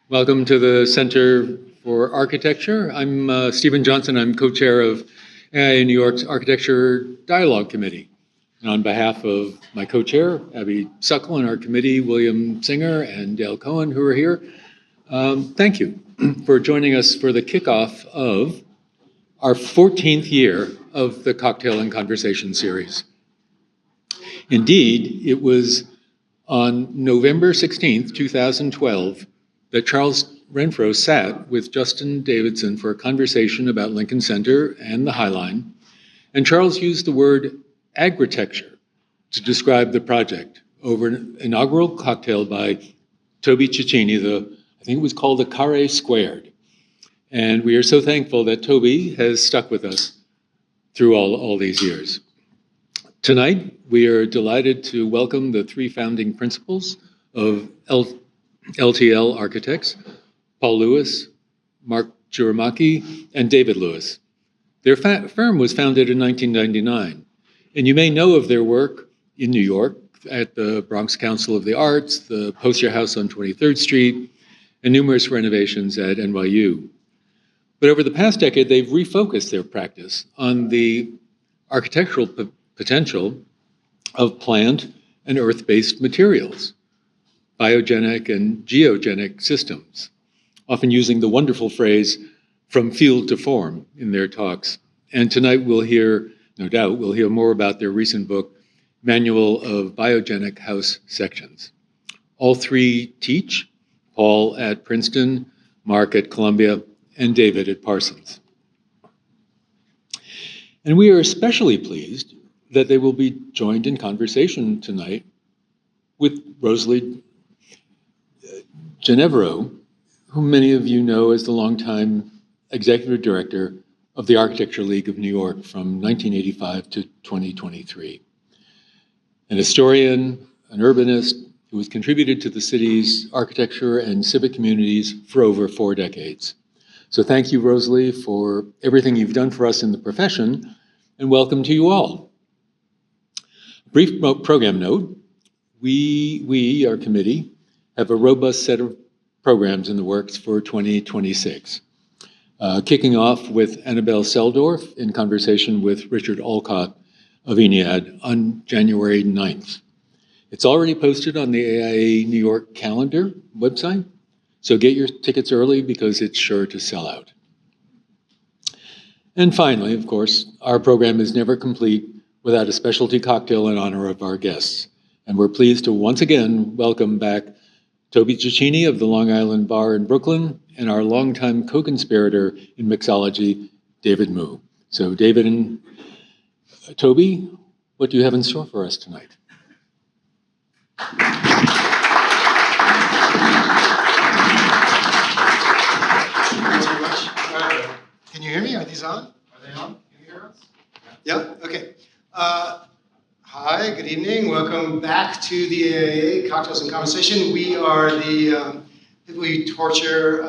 Welcome to the Center for Architecture. I'm Stephen Johnson. I'm co-chair of AIA New York's Architecture Dialogue Committee. And on behalf of my co-chair, Abby Suckle, and our committee, William Singer and Dale Cohen, who are here, thank you for joining us for the kickoff of our 14th year of the Cocktail and Conversation series. Indeed, it was on November 16th, 2012, that Charles Renfro sat with Justin Davidson for a conversation about Lincoln Center and the High Line, and Charles used the word agritecture to describe the project over an inaugural cocktail by Toby Cecchini, I think it was called the Carré Squared. And we are so thankful that Toby has stuck with us through all these years. Tonight, we are delighted to welcome the three founding principals of LTL Architects, Paul Lewis, Marc Tsurumaki, and David Lewis. Their firm was founded in 1999, and you may know of their work in New York at the Bronx Council of the Arts, the Poster House on 23rd Street, and numerous renovations at NYU. But over the past decade, they've refocused their practice on the architectural potential of plant and earth-based materials, biogenic and geogenic systems, often using the wonderful phrase, from field to form, in their talks. And tonight we'll hear, no doubt, we'll hear more about their recent book, Manual of Biogenic House Sections. All three teach, Paul at Princeton, Marc at Columbia, and David at Parsons. And we are especially pleased that they will be joined in conversation tonight with Rosalie Genevro, whom many of you know as the longtime executive director of the Architecture League of New York from 1985 to 2023. An historian, an urbanist, who has contributed to the city's architecture and civic communities for over 4 decades. So thank you, Rosalie, for everything you've done for us in the profession, and welcome to you all. Brief program note, we, our committee, have a robust set of programs in the works for 2026. Kicking off with Annabelle Seldorf in conversation with Richard Olcott of ENIAD on January 9th. It's already posted on the AIA New York calendar website, so get your tickets early because it's sure to sell out. And finally, of course, our program is never complete without a specialty cocktail in honor of our guests. And we're pleased to once again welcome back Toby Cecchini of the Long Island Bar in Brooklyn and our longtime co-conspirator in mixology, David Moo. So David and Toby, what do you have in store for us tonight? Can you hear me? Are these on? Are they on? Can you hear us? Yeah, okay. Hi, good evening. Welcome back to the AIA Cocktails and Conversation. We are the people we torture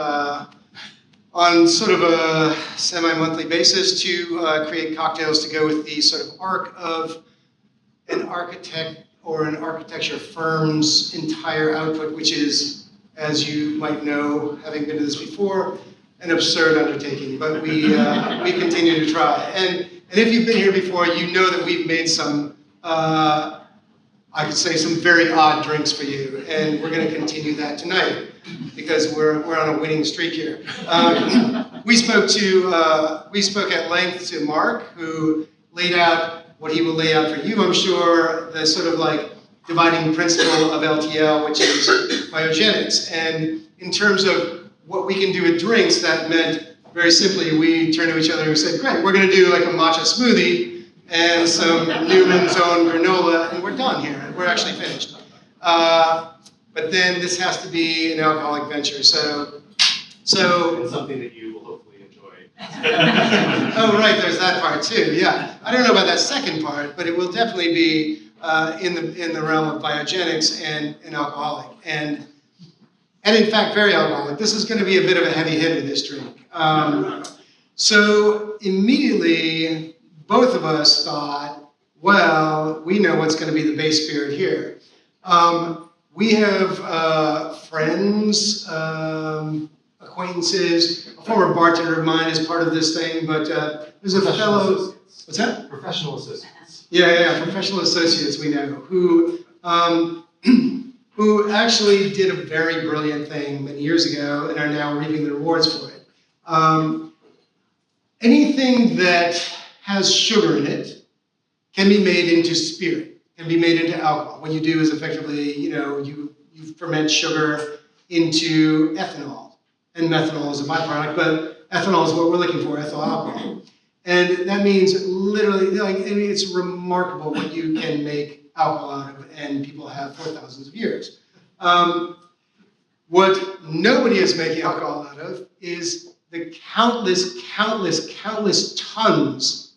on sort of a semi-monthly basis to create cocktails to go with the sort of arc of an architect or an architecture firm's entire output, which is, as you might know, having been to this before, an absurd undertaking, but we continue to try. And if you've been here before, you know that we've made some, I could say, some very odd drinks for you, and we're going to continue that tonight because we're on a winning streak here. We spoke at length to Marc, who laid out what he will lay out for you, I'm sure, the sort of like dividing principle of LTL, which is biogenics. And in terms of what we can do with drinks, that meant very simply, we turned to each other and said, great, we're going to do like a matcha smoothie and some Newman's Own granola, and we're done here. We're actually finished. But then this has to be an alcoholic venture. So And something that you will hopefully enjoy. Oh, right, there's that part too, yeah. I don't know about that second part, but it will definitely be in the realm of biogenics and alcoholic. And in fact, very alcoholic. This is going to be a bit of a heavy hitter, this drink. So immediately, both of us thought, well, we know what's going to be the base spirit here. We have friends, acquaintances. A former bartender of mine is part of this thing, but there's a fellow. Associates. What's that? Professional associates. Yeah, professional associates we know who actually did a very brilliant thing many years ago and are now reaping the rewards for it. Anything that has sugar in it can be made into spirit, can be made into alcohol. What you do is effectively, you ferment sugar into ethanol, and methanol is a byproduct, but ethanol is what we're looking for, ethyl alcohol. And that means literally, it's remarkable what you can make alcohol out of, and people have for thousands of years. What nobody is making alcohol out of is the countless tons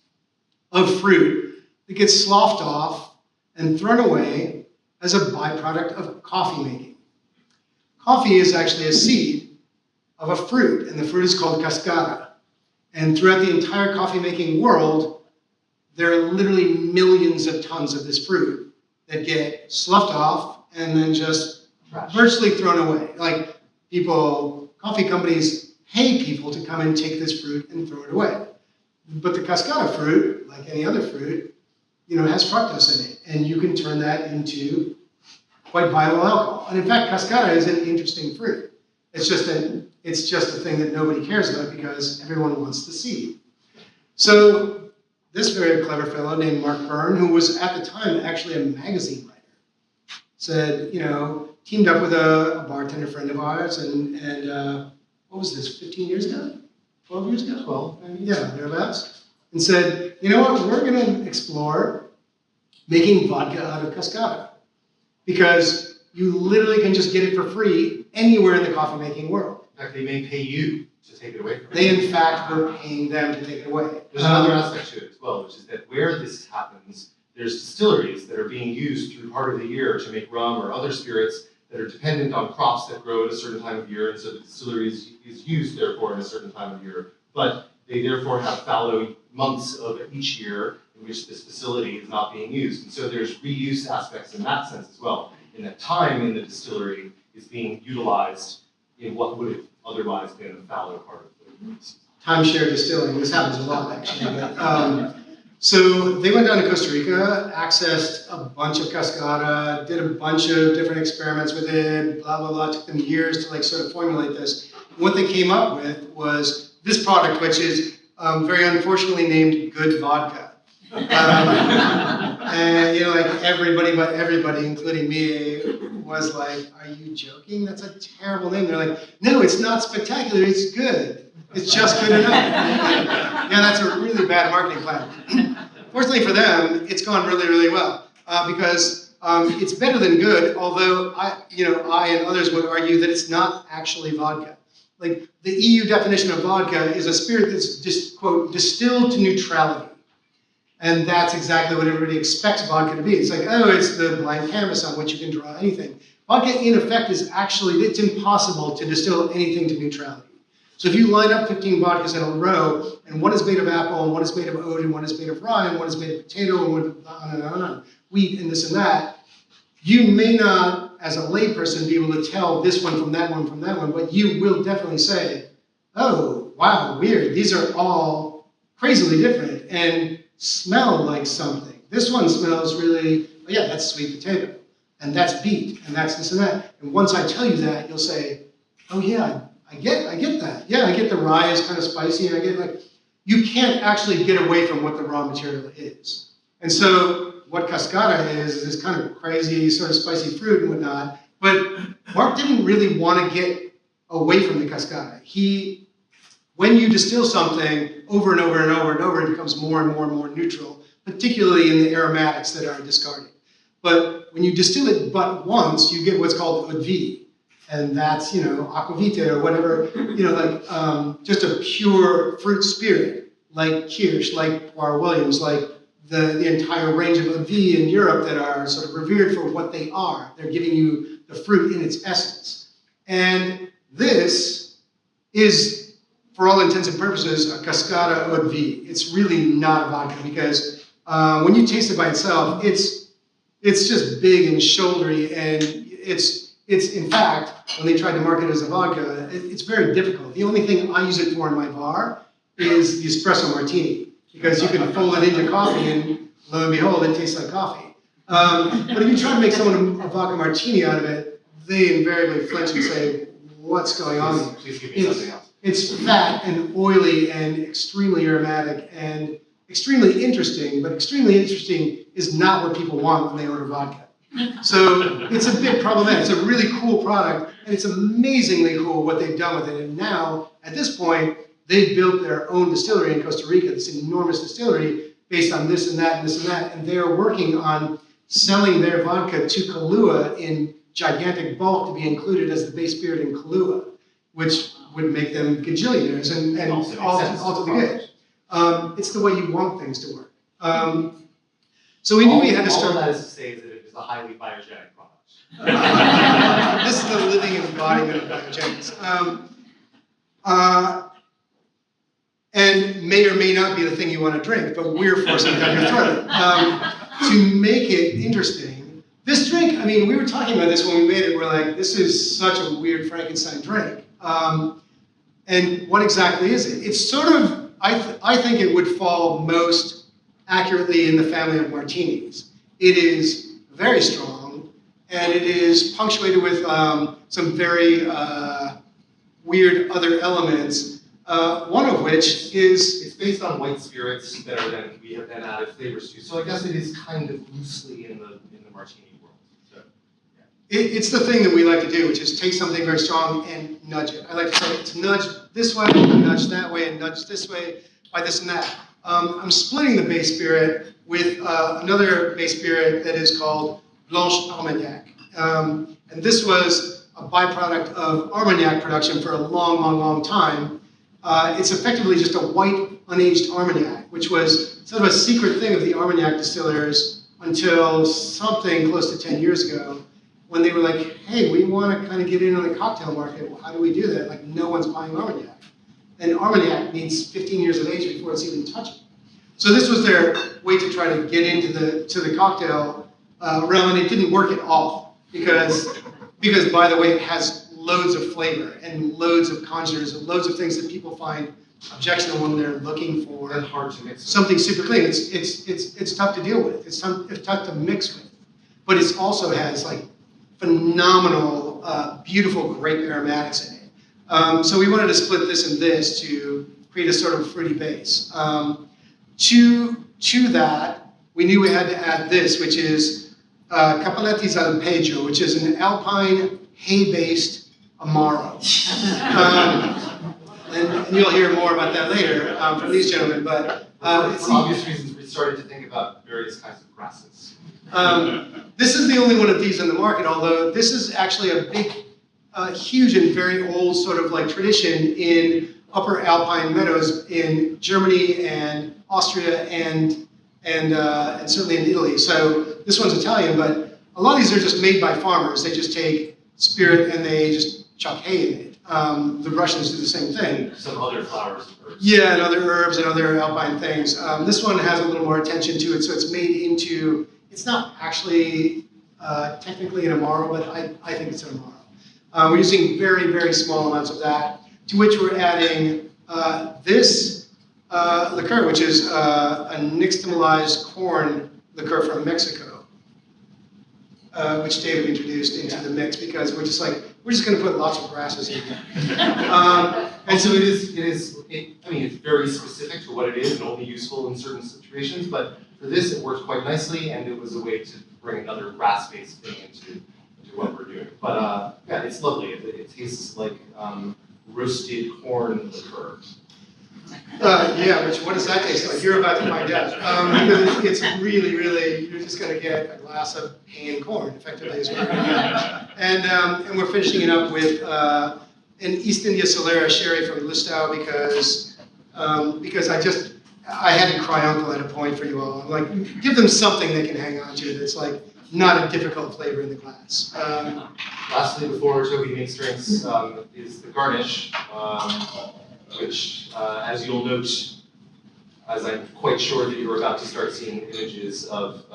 of fruit that gets sloughed off and thrown away as a byproduct of coffee making. Coffee is actually a seed of a fruit, and the fruit is called cascara. And throughout the entire coffee making world, there are literally millions of tons of this fruit that get sloughed off and then just virtually thrown away. Like coffee companies pay people to come and take this fruit and throw it away. But the cascara fruit, like any other fruit, has fructose in it, and you can turn that into quite viable alcohol. And in fact, cascara is an interesting fruit. It's just a thing that nobody cares about because everyone wants the seed. So this very clever fellow named Marc Byrne, who was at the time actually a magazine writer, said, teamed up with a bartender friend of ours, and what was this, 15 years ago? 12 years ago? 12, maybe? Yeah, thereabouts. And said, you know what, we're going to explore making vodka out of cascara. Because you literally can just get it for free anywhere in the coffee making world. In fact, they may pay you to take it away from They, in fact, were paying them to take it away. There's another aspect to it as well, which is that where this happens, there's distilleries that are being used through part of the year to make rum or other spirits that are dependent on crops that grow at a certain time of year, and so the distillery is used, therefore, in a certain time of year. But they therefore have fallow months of each year in which this facility is not being used. And so there's reuse aspects in that sense as well, in that time in the distillery is being utilized in what would have otherwise been a fallow part of the season. Timeshare distilling, this happens a lot, actually. So they went down to Costa Rica, accessed a bunch of cascara, did a bunch of different experiments with it, blah, blah, blah. It took them years to sort of formulate this. What they came up with was this product, which is very unfortunately named Good Vodka. And everybody but everybody, including me, was like, are you joking? That's a terrible name. They're like, no, it's not spectacular, it's good. It's just good enough. Yeah, that's a really bad marketing plan. Fortunately for them, it's gone really, really well because it's better than good, although I and others would argue that it's not actually vodka. Like the EU definition of vodka is a spirit that's just, quote, distilled to neutrality. And that's exactly what everybody expects vodka to be. It's like, oh, it's the blank canvas on which you can draw anything. Vodka, in effect, it's impossible to distill anything to neutrality. So if you line up 15 vodkas in a row, and one is made of apple, and one is made of oat, and one is made of rye, and one is made of potato, and one on and on, wheat, and this and that, you may not, as a layperson, be able to tell this one from that one, but you will definitely say, oh, wow, weird. These are all crazily different and smell like something. This one smells really, oh yeah, that's sweet potato, and that's beet, and that's this and that. And once I tell you that, you'll say, oh yeah, I get that. Yeah, I get the rye is kind of spicy, and I get you can't actually get away from what the raw material is. And so what cascara is this kind of crazy sort of spicy fruit and whatnot, but Marc didn't really want to get away from the cascara. When you distill something over and over and over and over, it becomes more and more and more neutral, particularly in the aromatics that are discarded. But when you distill it but once, you get what's called eau de vie. And that's, aquavita or whatever, just a pure fruit spirit, like Kirsch, like Poire Williams, like the entire range of eau de vie in Europe that are sort of revered for what they are. They're giving you the fruit in its essence. And this is, for all intents and purposes, a cascara eau de vie. It's really not a vodka because when you taste it by itself, it's just big and shouldery, and It's in fact, when they tried to market it as a vodka, it's very difficult. The only thing I use it for in my bar is the espresso martini, because you can fold it into coffee and lo and behold, it tastes like coffee. But if you try to make someone a vodka martini out of it, they invariably flinch and say, what's going on? Please give me something else. It's fat and oily and extremely aromatic and extremely interesting, but extremely interesting is not what people want when they order vodka. So it's a bit problematic. It's a really cool product, and it's amazingly cool what they've done with it. And now, at this point, they've built their own distillery in Costa Rica, this enormous distillery based on this and that and this and that, and they're working on selling their vodka to Kahlua in gigantic bulk to be included as the base spirit in Kahlua, which would make them gajillionaires and all to the good. It's the way you want things to work. So we knew we had to start. All that is to say is that it is a highly biogenic product. This is the living embodiment of biogenics. And may or may not be the thing you want to drink, but we're forcing it down your throat. To make it interesting, this drink, I mean, we were talking about this when we made it, we're like, this is such a weird Frankenstein drink. And what exactly is it? It's sort of, I think it would fall most accurately in the family of martinis. It is very strong, and it is punctuated with some very weird other elements, one of which is... It's based on white spirits that are then, we have then added flavors to. So I guess it is kind of loosely in the martini world. So, yeah. It's the thing that we like to do, which is take something very strong and nudge it. I like to say it's nudge this way, and nudge that way, and nudge this way by this and that. I'm splitting the base spirit with another base spirit that is called Blanche Armagnac. And this was a byproduct of Armagnac production for a long, long, long time. It's effectively just a white, unaged Armagnac, which was sort of a secret thing of the Armagnac distillers until something close to 10 years ago, when they were like, hey, we want to kind of get in on the cocktail market. Well, how do we do that? Like, no one's buying Armagnac. And Armagnac needs 15 years of age before it's even touched. So this was their way to try to get into the cocktail realm, and it didn't work at all because by the way, it has loads of flavor and loads of congeners and loads of things that people find objectionable when they're looking for and hard to mix something super clean. It's tough to deal with. It's tough to mix with, but it also has like phenomenal, beautiful grape aromatics in it. So we wanted to split this and this to create a sort of fruity base. To that, we knew we had to add this, which is Capelletti's Alpeggio, which is an alpine hay-based Amaro. And you'll hear more about that later from these gentlemen. But for obvious reasons, we started to think about various kinds of grasses. This is the only one of these in the market, although this is actually a big, huge and very old sort of like tradition in upper alpine meadows in Germany and Austria and certainly in Italy. So this one's Italian, but a lot of these are just made by farmers. They just take spirit and they just chuck hay in it. The Russians do the same thing. Some other flowers and herbs. Yeah, and other herbs and other alpine things. This one has a little more attention to it, so it's made into, it's not actually technically an Amaro, but I think it's an Amaro. We're using very, very small amounts of that, to which we're adding this liqueur, which is a nixtamalized corn liqueur from Mexico, which David introduced into the mix because we're just like, we're just going to put lots of grasses in here. And so I mean, it's very specific to what it is and only useful in certain situations, but for this it worked quite nicely, and it was a way to bring another grass-based thing into what we're doing. But yeah, it's lovely. It tastes like roasted corn liqueur. Yeah, what does that taste like? You're about to find out. Because it's really, really, you're just going to get a glass of hay and corn, effectively, is what we're going to get. And we're finishing it up with an East India Solera sherry from Listau because I had to cry uncle at a point for you all. I'm like, give them something they can hang on to that's like not a difficult flavor in the glass. Lastly, before Toby makes drinks, is the garnish, which, as you'll note, as I'm quite sure that you're about to start seeing images of,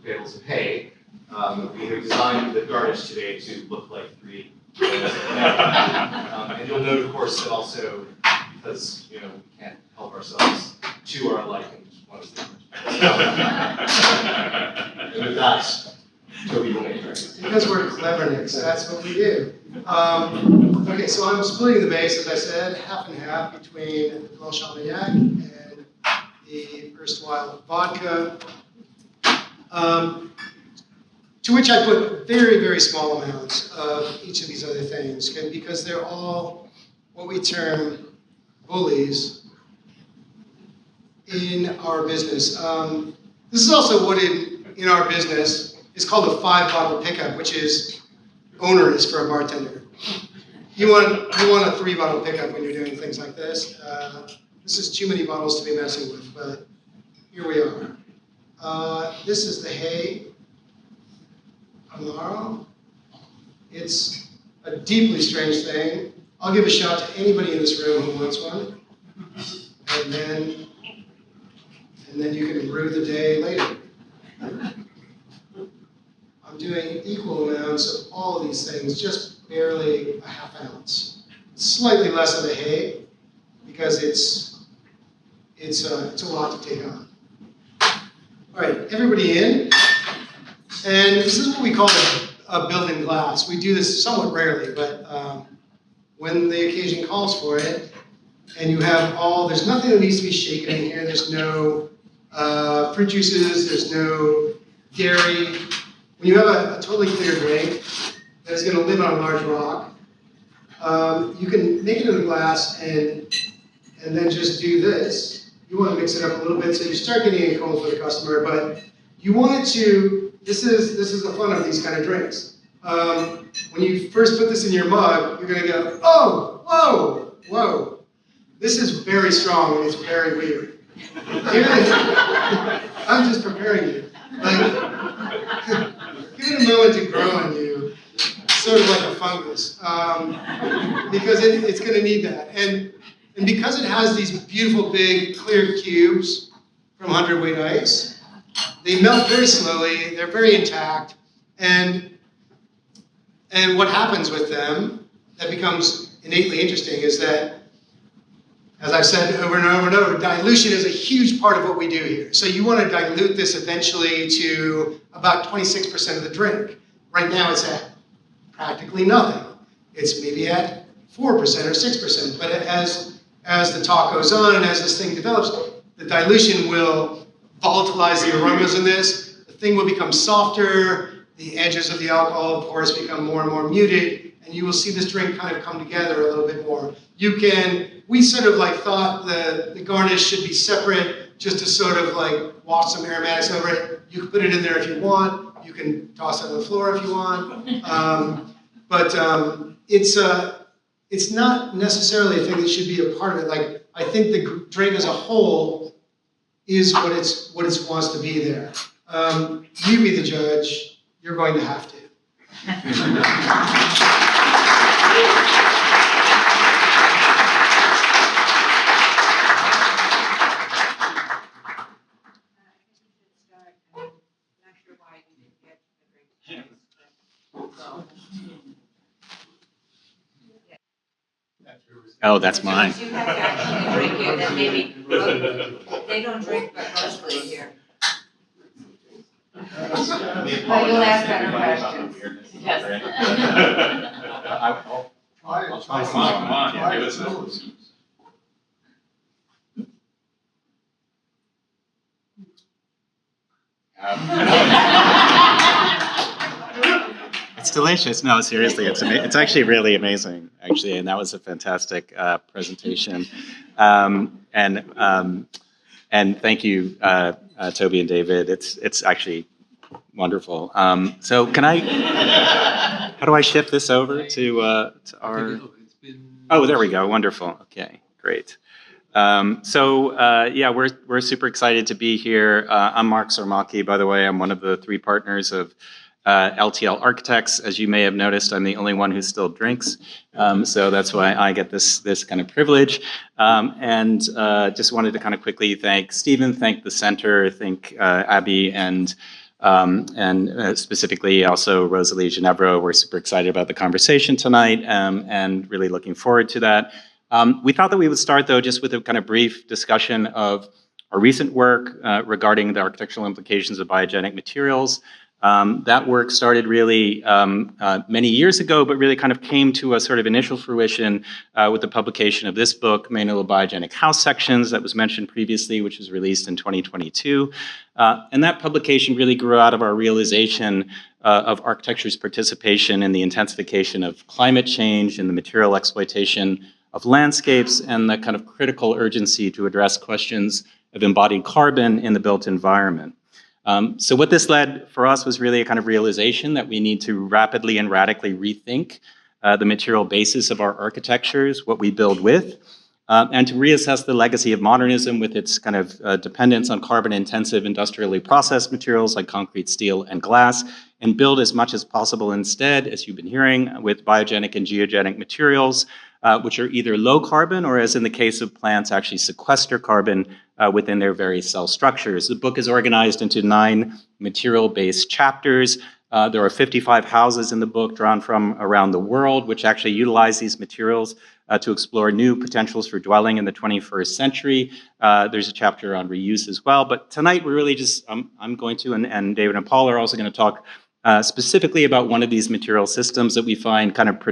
bales of hay, We have designed the garnish today to look like 3. And you'll note, of course, that also, because we can't help ourselves, 2 are alike and 1 is different. And with that, Toby will make it. Because we're cleverness, that's what we do. Okay, so I'm splitting the base, as I said, half and half between the Blanc Armagnac and the erstwhile vodka. To which I put very, very small amounts of each of these other things, because they're all what we term bullies in our business. This is also what in our business is called a 5-bottle pickup, which is onerous for a bartender. You want a 3-bottle pickup when you're doing things like this. This is too many bottles to be messing with, but here we are. This is the hay Amaro. It's a deeply strange thing. I'll give a shout to anybody in this room who wants one. And then you can brew the day later. I'm doing equal amounts of all of these things, just barely a ½ ounce. Slightly less of the hay, because it's a lot to take on. All right, everybody in. And this is what we call a building glass. We do this somewhat rarely, but when the occasion calls for it, and you have there's nothing that needs to be shaken in here. There's no fruit juices, there's no dairy. When you have a totally clear drink that's going to live on a large rock, you can make it in a glass and then just do this. You want to mix it up a little bit so you start getting it cold for the customer, but you want it to, this is the fun of these kind of drinks. When you first put this in your mug, you're going to go, oh, whoa, whoa. This is very strong and it's very weird. I'm just preparing you. Give it a moment to grow on you, sort of like a fungus, because it's going to need that. And because it has these beautiful big clear cubes from 100-weight ice, they melt very slowly, they're very intact, and what happens with them that becomes innately interesting is that, as I've said over and over and over, dilution is a huge part of what we do here. So you want to dilute this eventually to about 26% of the drink. Right now it's at practically nothing. It's maybe at 4% or 6%, but as the talk goes on and as this thing develops, the dilution will volatilize the aromas in this. The thing will become softer. The edges of the alcohol, of course, become more and more muted, and you will see this drink kind of come together a little bit more. We sort of thought the garnish should be separate, just to sort of wash some aromatics over it. You can put it in there if you want. You can toss it on the floor if you want. But it's not necessarily a thing that should be a part of it. I think the drink as a whole is what it wants to be there. You be the judge. You're going to have to. Oh, that's mine. You have to actually drink it, and maybe they don't drink but Rosalie here. But you'll ask better questions. Yes. I'll try some mine. Yeah, give us It's delicious. No, seriously, it's actually really amazing, actually, and that was a fantastic presentation. And thank you, Toby and David. It's actually wonderful. So can how do I shift this over to our? Oh, there we go. Wonderful. Okay, great. Yeah, we're super excited to be here. I'm Marc Tsurumaki, by the way. I'm one of the 3 partners of LTL Architects. As you may have noticed, I'm the only one who still drinks, so that's why I get this kind of privilege. Just wanted to kind of quickly thank Stephen, thank the center, thank Abby and and specifically also Rosalie Genevro. We're super excited about the conversation tonight and really looking forward to that. We thought that we would start, though, just with a kind of brief discussion of our recent work regarding the architectural implications of biogenic materials. That work started really many years ago, but really kind of came to a sort of initial fruition with the publication of this book, Manual of Biogenic House Sections, that was mentioned previously, which was released in 2022. And that publication really grew out of our realization of architecture's participation in the intensification of climate change and the material exploitation of landscapes and the kind of critical urgency to address questions of embodied carbon in the built environment. So what this led for us was really a kind of realization that we need to rapidly and radically rethink the material basis of our architectures, what we build with, and to reassess the legacy of modernism with its kind of dependence on carbon-intensive industrially processed materials like concrete, steel, and glass, and build as much as possible instead, as you've been hearing, with biogenic and geogenic materials, which are either low carbon or, as in the case of plants, actually sequester carbon within their very cell structures. The book is organized into 9 material-based chapters. There are 55 houses in the book drawn from around the world, which actually utilize these materials to explore new potentials for dwelling in the 21st century. There's a chapter on reuse as well. But tonight, we're really just, I'm going to, and David and Paul are also going to talk specifically about one of these material systems that we find kind of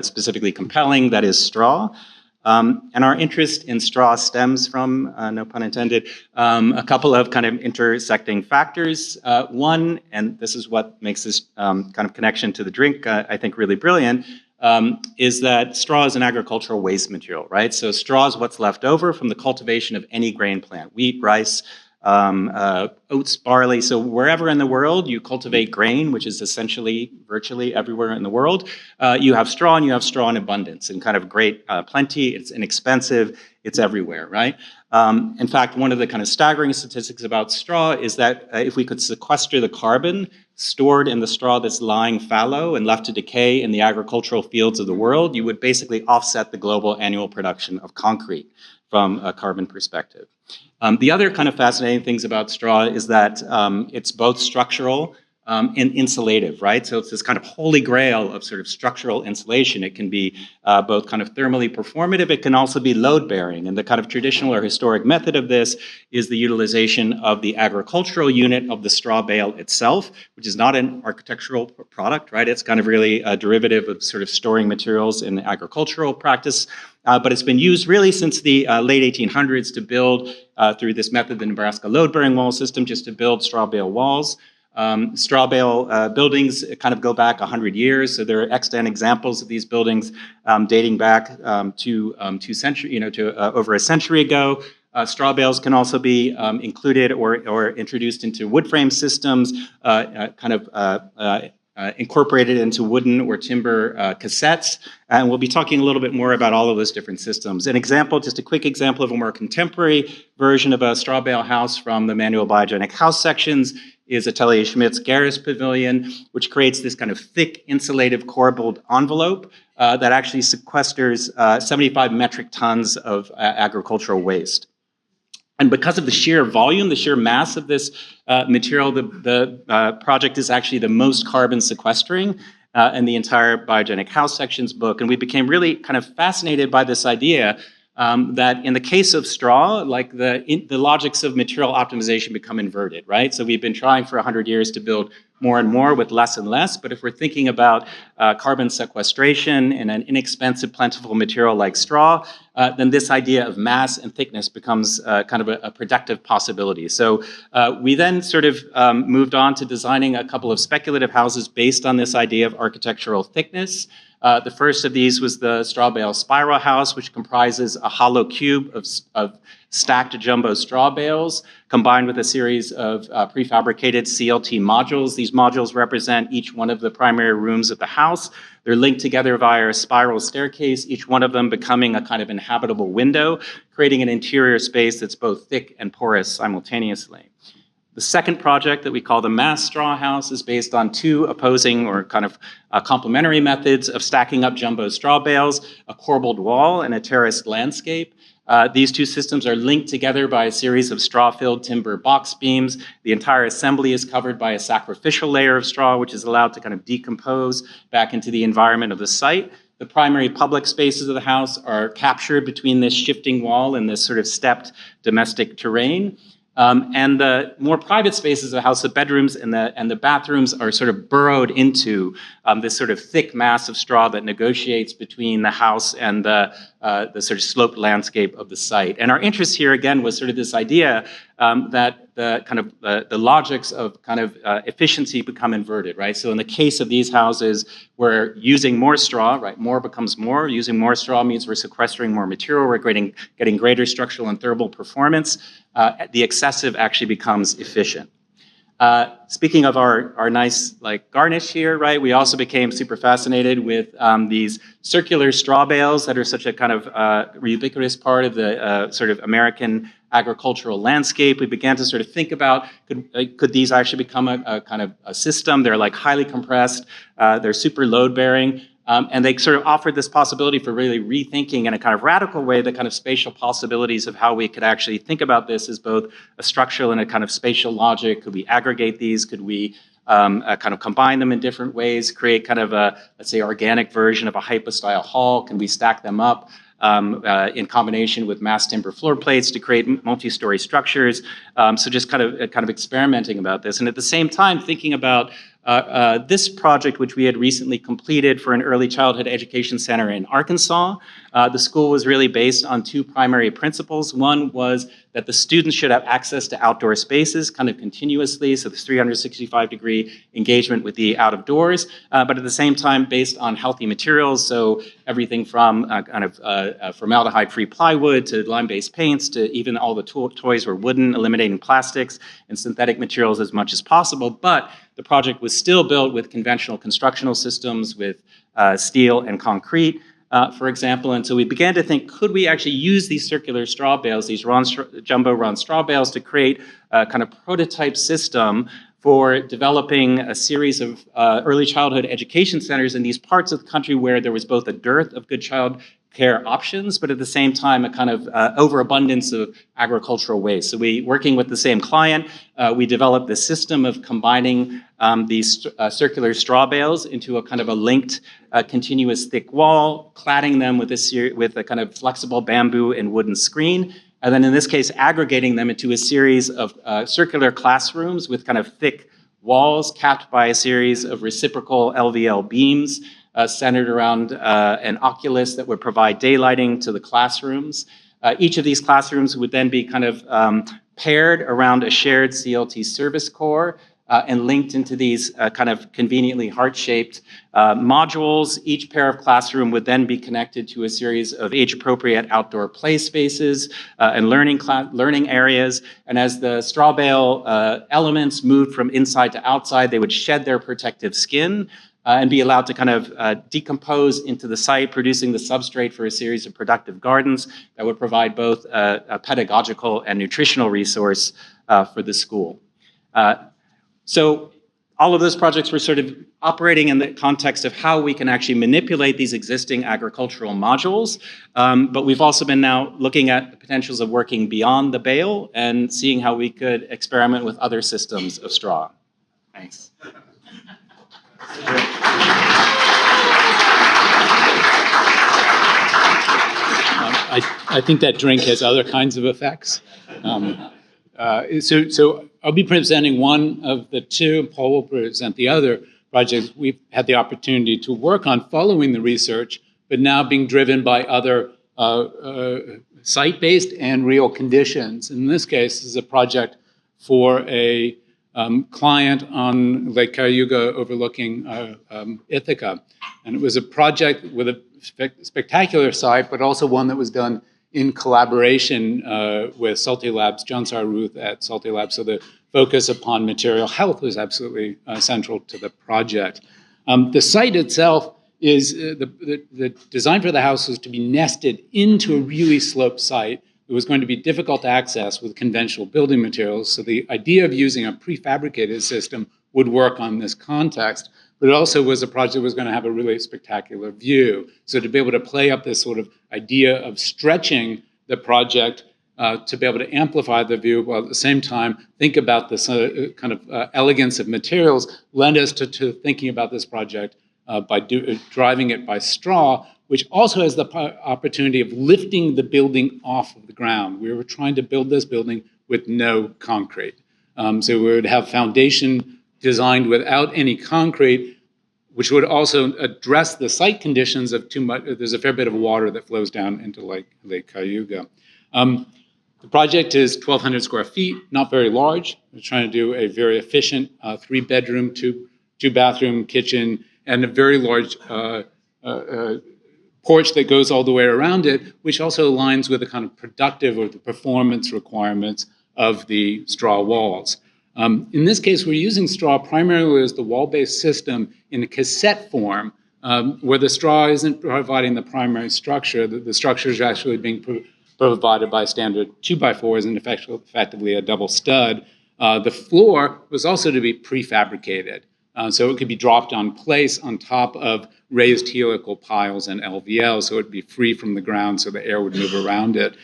specifically compelling, that is straw. And our interest in straw stems from, no pun intended, a couple of kind of intersecting factors. One, and this is what makes this kind of connection to the drink, I think, really brilliant, is that straw is an agricultural waste material, right? So straw is what's left over from the cultivation of any grain plant, wheat, rice, oats, barley. So wherever in the world you cultivate grain, which is essentially virtually everywhere in the world, you have straw, and you have straw in abundance and kind of great plenty. It's inexpensive. It's everywhere, right? In fact, one of the kind of staggering statistics about straw is that if we could sequester the carbon stored in the straw that's lying fallow and left to decay in the agricultural fields of the world, you would basically offset the global annual production of concrete from a carbon perspective. The other kind of fascinating things about straw is that it's both structural and insulative, right? So it's this kind of holy grail of sort of structural insulation. It can be both kind of thermally performative. It can also be load-bearing. And the kind of traditional or historic method of this is the utilization of the agricultural unit of the straw bale itself, which is not an architectural product, right? It's kind of really a derivative of sort of storing materials in the agricultural practice. But it's been used really since the late 1800s to build, through this method, the Nebraska load-bearing wall system, just to build straw bale walls. Straw bale buildings kind of go back 100 years, so there are extant examples of these buildings dating back to over a century ago. Straw bales can also be included or introduced into wood frame systems, incorporated into wooden or timber cassettes, and we'll be talking a little bit more about all of those different systems. An example, just a quick example of a more contemporary version of a straw bale house from the Manual of Biogenic House Sections is Atelier Schmidt's Garris Pavilion, which creates this kind of thick, insulative, corbelled envelope that actually sequesters 75 metric tons of agricultural waste. And because of the sheer volume, the sheer mass of this material, the project is actually the most carbon sequestering in the entire Biogenic House Sections book. And we became really kind of fascinated by this idea that in the case of straw, like the logics of material optimization become inverted, right? So we've been trying for 100 years to build more and more with less and less, but if we're thinking about carbon sequestration in an inexpensive, plentiful material like straw, then this idea of mass and thickness becomes kind of a productive possibility. So we then sort of moved on to designing a couple of speculative houses based on this idea of architectural thickness. The first of these was the straw bale spiral house, which comprises a hollow cube of stacked jumbo straw bales combined with a series of prefabricated CLT modules. These modules represent each one of the primary rooms of the house. They're linked together via a spiral staircase, each one of them becoming a kind of inhabitable window, creating an interior space that's both thick and porous simultaneously. The second project that we call the mass straw house is based on two opposing or kind of complementary methods of stacking up jumbo straw bales, a corbelled wall and a terraced landscape. These two systems are linked together by a series of straw-filled timber box beams. The entire assembly is covered by a sacrificial layer of straw, which is allowed to kind of decompose back into the environment of the site. The primary public spaces of the house are captured between this shifting wall and this sort of stepped domestic terrain. And the more private spaces of the house, the bedrooms and the bathrooms, are sort of burrowed into this sort of thick mass of straw that negotiates between the house and the sort of sloped landscape of the site. And our interest here, again, was sort of this idea that the kind of the logics of kind of efficiency become inverted, right? So in the case of these houses, we're using more straw, right? More becomes more. Using more straw means we're sequestering more material. We're getting greater structural and thermal performance. The excessive actually becomes efficient. Speaking of our nice like garnish here, right? We also became super fascinated with these circular straw bales that are such a kind of ubiquitous part of the sort of American agricultural landscape. We began to sort of think about, could these actually become a kind of a system? They're like highly compressed, they're super load bearing. And they sort of offered this possibility for really rethinking in a kind of radical way the kind of spatial possibilities of how we could actually think about this as both a structural and a kind of spatial logic. Could we aggregate these? Could we kind of combine them in different ways, create kind of a, let's say, organic version of a hypostyle hall? Can we stack them up in combination with mass timber floor plates to create multi-story structures? So just kind of experimenting about this. And at the same time, thinking about this project, which we had recently completed for an early childhood education center in Arkansas. The school was really based on two primary principles. One was that the students should have access to outdoor spaces kind of continuously, so this 365-degree engagement with the out of doors, but at the same time based on healthy materials, so everything from formaldehyde-free plywood to lime-based paints to even all the toys were wooden, eliminating plastics and synthetic materials as much as possible. But the project was still built with conventional constructional systems, with steel and concrete, for example. And so we began to think, could we actually use these circular straw bales, these jumbo round straw bales, to create a kind of prototype system for developing a series of early childhood education centers in these parts of the country where there was both a dearth of good child care options, but at the same time, a kind of overabundance of agricultural waste. So working with the same client, we developed this system of combining these circular straw bales into a kind of a linked continuous thick wall, cladding them with a kind of flexible bamboo and wooden screen, and then in this case, aggregating them into a series of circular classrooms with kind of thick walls capped by a series of reciprocal LVL beams centered around an oculus that would provide daylighting to the classrooms. Each of these classrooms would then be kind of paired around a shared CLT service core and linked into these kind of conveniently heart-shaped modules. Each pair of classroom would then be connected to a series of age-appropriate outdoor play spaces and learning areas. And as the straw bale elements moved from inside to outside, they would shed their protective skin and be allowed to kind of decompose into the site, producing the substrate for a series of productive gardens that would provide both a pedagogical and nutritional resource for the school. So all of those projects were sort of operating in the context of how we can actually manipulate these existing agricultural modules. But we've also been now looking at the potentials of working beyond the bale and seeing how we could experiment with other systems of straw. Thanks. I think that drink has other kinds of effects. So I'll be presenting one of the two, and Paul will present the other projects we've had the opportunity to work on following the research, but now being driven by other site-based and real conditions. In this case, this is a project for a client on Lake Cayuga overlooking Ithaca. And it was a project with a spectacular site, but also one that was done in collaboration with Salty Labs, John Ruth at Salty Labs. So the focus upon material health was absolutely central to the project. The site itself is, the design for the house was to be nested into a really sloped site. It was going to be difficult to access with conventional building materials. So the idea of using a prefabricated system would work on this context, but it also was a project that was going to have a really spectacular view. So to be able to play up this sort of idea of stretching the project to be able to amplify the view, while at the same time think about this kind of elegance of materials, led us to thinking about this project by driving it by straw, which also has the opportunity of lifting the building off of the ground. We were trying to build this building with no concrete. So we would have foundation designed without any concrete, which would also address the site conditions of too much. There's a fair bit of water that flows down into Lake Cayuga. The project is 1,200 square feet, not very large. We're trying to do a very efficient 3-bedroom, 2-bathroom kitchen, and a very large porch that goes all the way around it, which also aligns with the kind of productive or the performance requirements of the straw walls. In this case, we're using straw primarily as the wall-based system in a cassette form, where the straw isn't providing the primary structure. The structure is actually being provided by standard 2x4s and effectively a double stud. The floor was also to be prefabricated. So it could be dropped on place on top of raised helical piles and LVL, so it would be free from the ground so the air would move around it,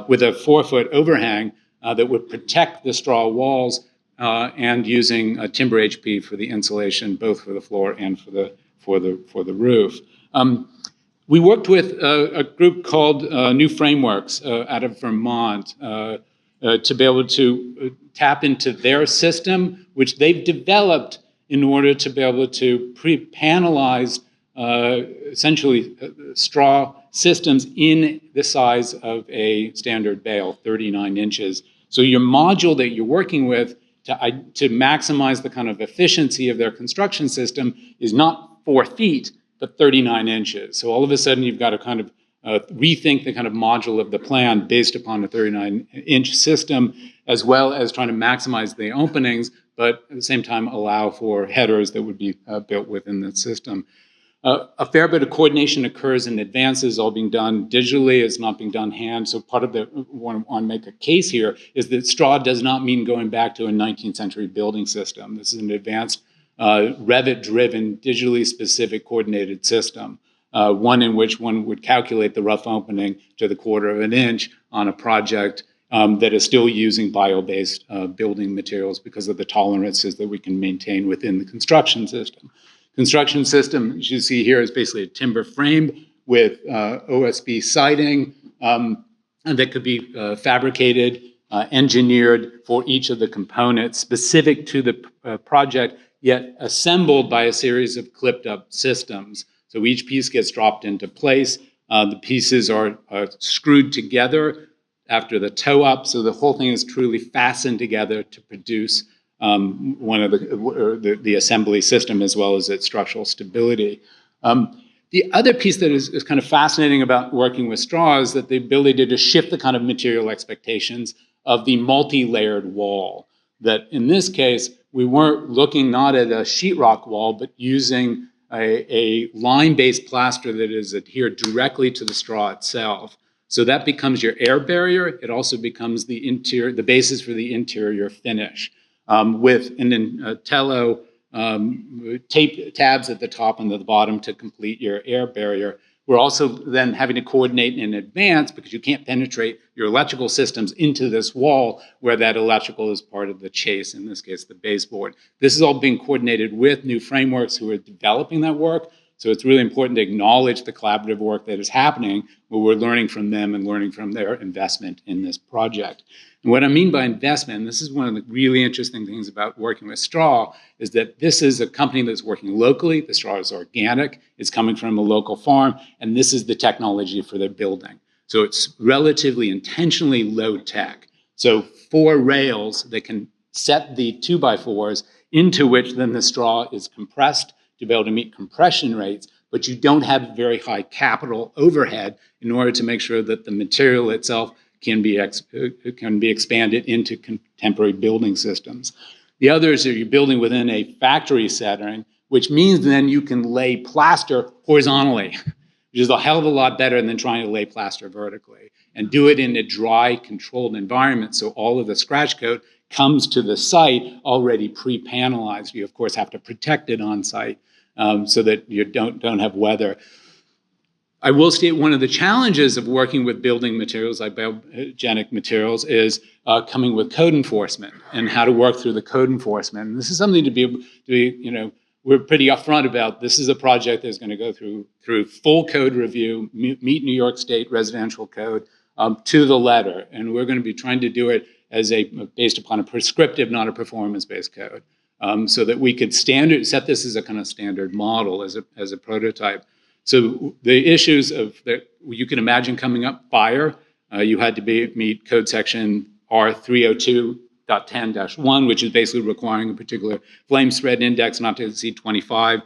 with a 4-foot overhang that would protect the straw walls and using timber HP for the insulation, both for the floor and for the roof. We worked with a group called New Frameworks out of Vermont to be able to tap into their system, which they've developed in order to be able to pre-panelize essentially straw systems in the size of a standard bale, 39 inches. So your module that you're working with to maximize the kind of efficiency of their construction system is not 4 feet, but 39 inches. So all of a sudden you've got to kind of rethink the kind of module of the plan based upon a 39-inch system, as well as trying to maximize the openings, but at the same time allow for headers that would be built within the system. A fair bit of coordination occurs in advance. It's all being done digitally. It's not being done hand. So part of the, want to make a case here, is that straw does not mean going back to a 19th century building system. This is an advanced Revit-driven, digitally specific coordinated system, one in which one would calculate the rough opening to the 1/4 of an inch on a project that is still using bio-based building materials because of the tolerances that we can maintain within the construction system. Construction system, as you see here, is basically a timber frame with OSB siding that could be fabricated, engineered for each of the components specific to the project, yet assembled by a series of clipped up systems. So each piece gets dropped into place. The pieces are screwed together after the toe up, so the whole thing is truly fastened together to produce one of the assembly system as well as its structural stability. The other piece that is kind of fascinating about working with straw is that the ability to shift the kind of material expectations of the multi-layered wall. That in this case, we weren't looking not at a sheetrock wall, but using a line-based plaster that is adhered directly to the straw itself. So that becomes your air barrier. It also becomes the basis for the interior finish. With an Intello tape tabs at the top and the bottom to complete your air barrier. We're also then having to coordinate in advance because you can't penetrate your electrical systems into this wall where that electrical is part of the chase, in this case, the baseboard. This is all being coordinated with New Frameworks who are developing that work. So it's really important to acknowledge the collaborative work that is happening where we're learning from them and learning from their investment in this project. And what I mean by investment, and this is one of the really interesting things about working with straw, is that this is a company that's working locally. The straw is organic. It's coming from a local farm. And this is the technology for their building. So it's relatively intentionally low tech. So 4 rails that can set the 2x4s into which then the straw is compressed to be able to meet compression rates, but you don't have very high capital overhead in order to make sure that the material itself can be expanded into contemporary building systems. The others are you're building within a factory setting, which means then you can lay plaster horizontally, which is a hell of a lot better than trying to lay plaster vertically, and do it in a dry, controlled environment so all of the scratch coat comes to the site already pre-panelized. You, of course, have to protect it on site so that you don't have weather. I will state one of the challenges of working with building materials like biogenic materials is coming with code enforcement and how to work through the code enforcement. And this is something to be, we're pretty upfront about. This is a project that's going to go through full code review, meet New York State residential code to the letter. And we're going to be trying to do it as based upon a prescriptive, not a performance-based code, so that we could set this as a kind of standard model, as a prototype. So the issues that you can imagine coming up, fire, you had to meet code section R302.10-1, which is basically requiring a particular flame spread index not to exceed 25,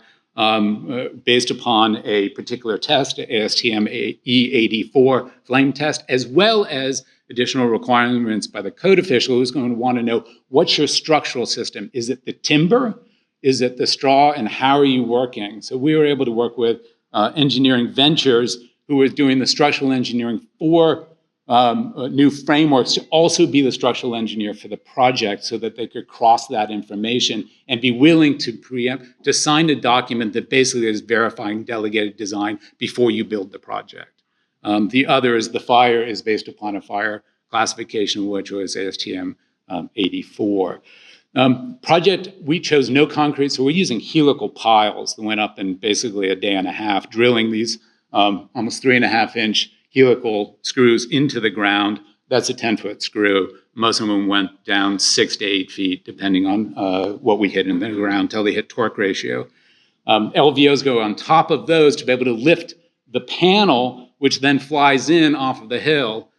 based upon a particular test, ASTM E84 flame test, as well as additional requirements by the code official who's going to want to know, what's your structural system? Is it the timber? Is it the straw? And how are you working? So we were able to work with engineering ventures who was doing the structural engineering for new frameworks to also be the structural engineer for the project so that they could cross that information and be willing to to sign a document that basically is verifying delegated design before you build the project. The other is the fire is based upon a fire classification, which was ASTM 84. Project, we chose no concrete, so we're using helical piles that went up in basically a day and a half, drilling these almost 3.5-inch helical screws into the ground. That's a 10-foot screw. Most of them went down 6 to 8 feet, depending on what we hit in the ground, until they hit torque ratio. LVOs go on top of those to be able to lift the panel, which then flies in off of the hill.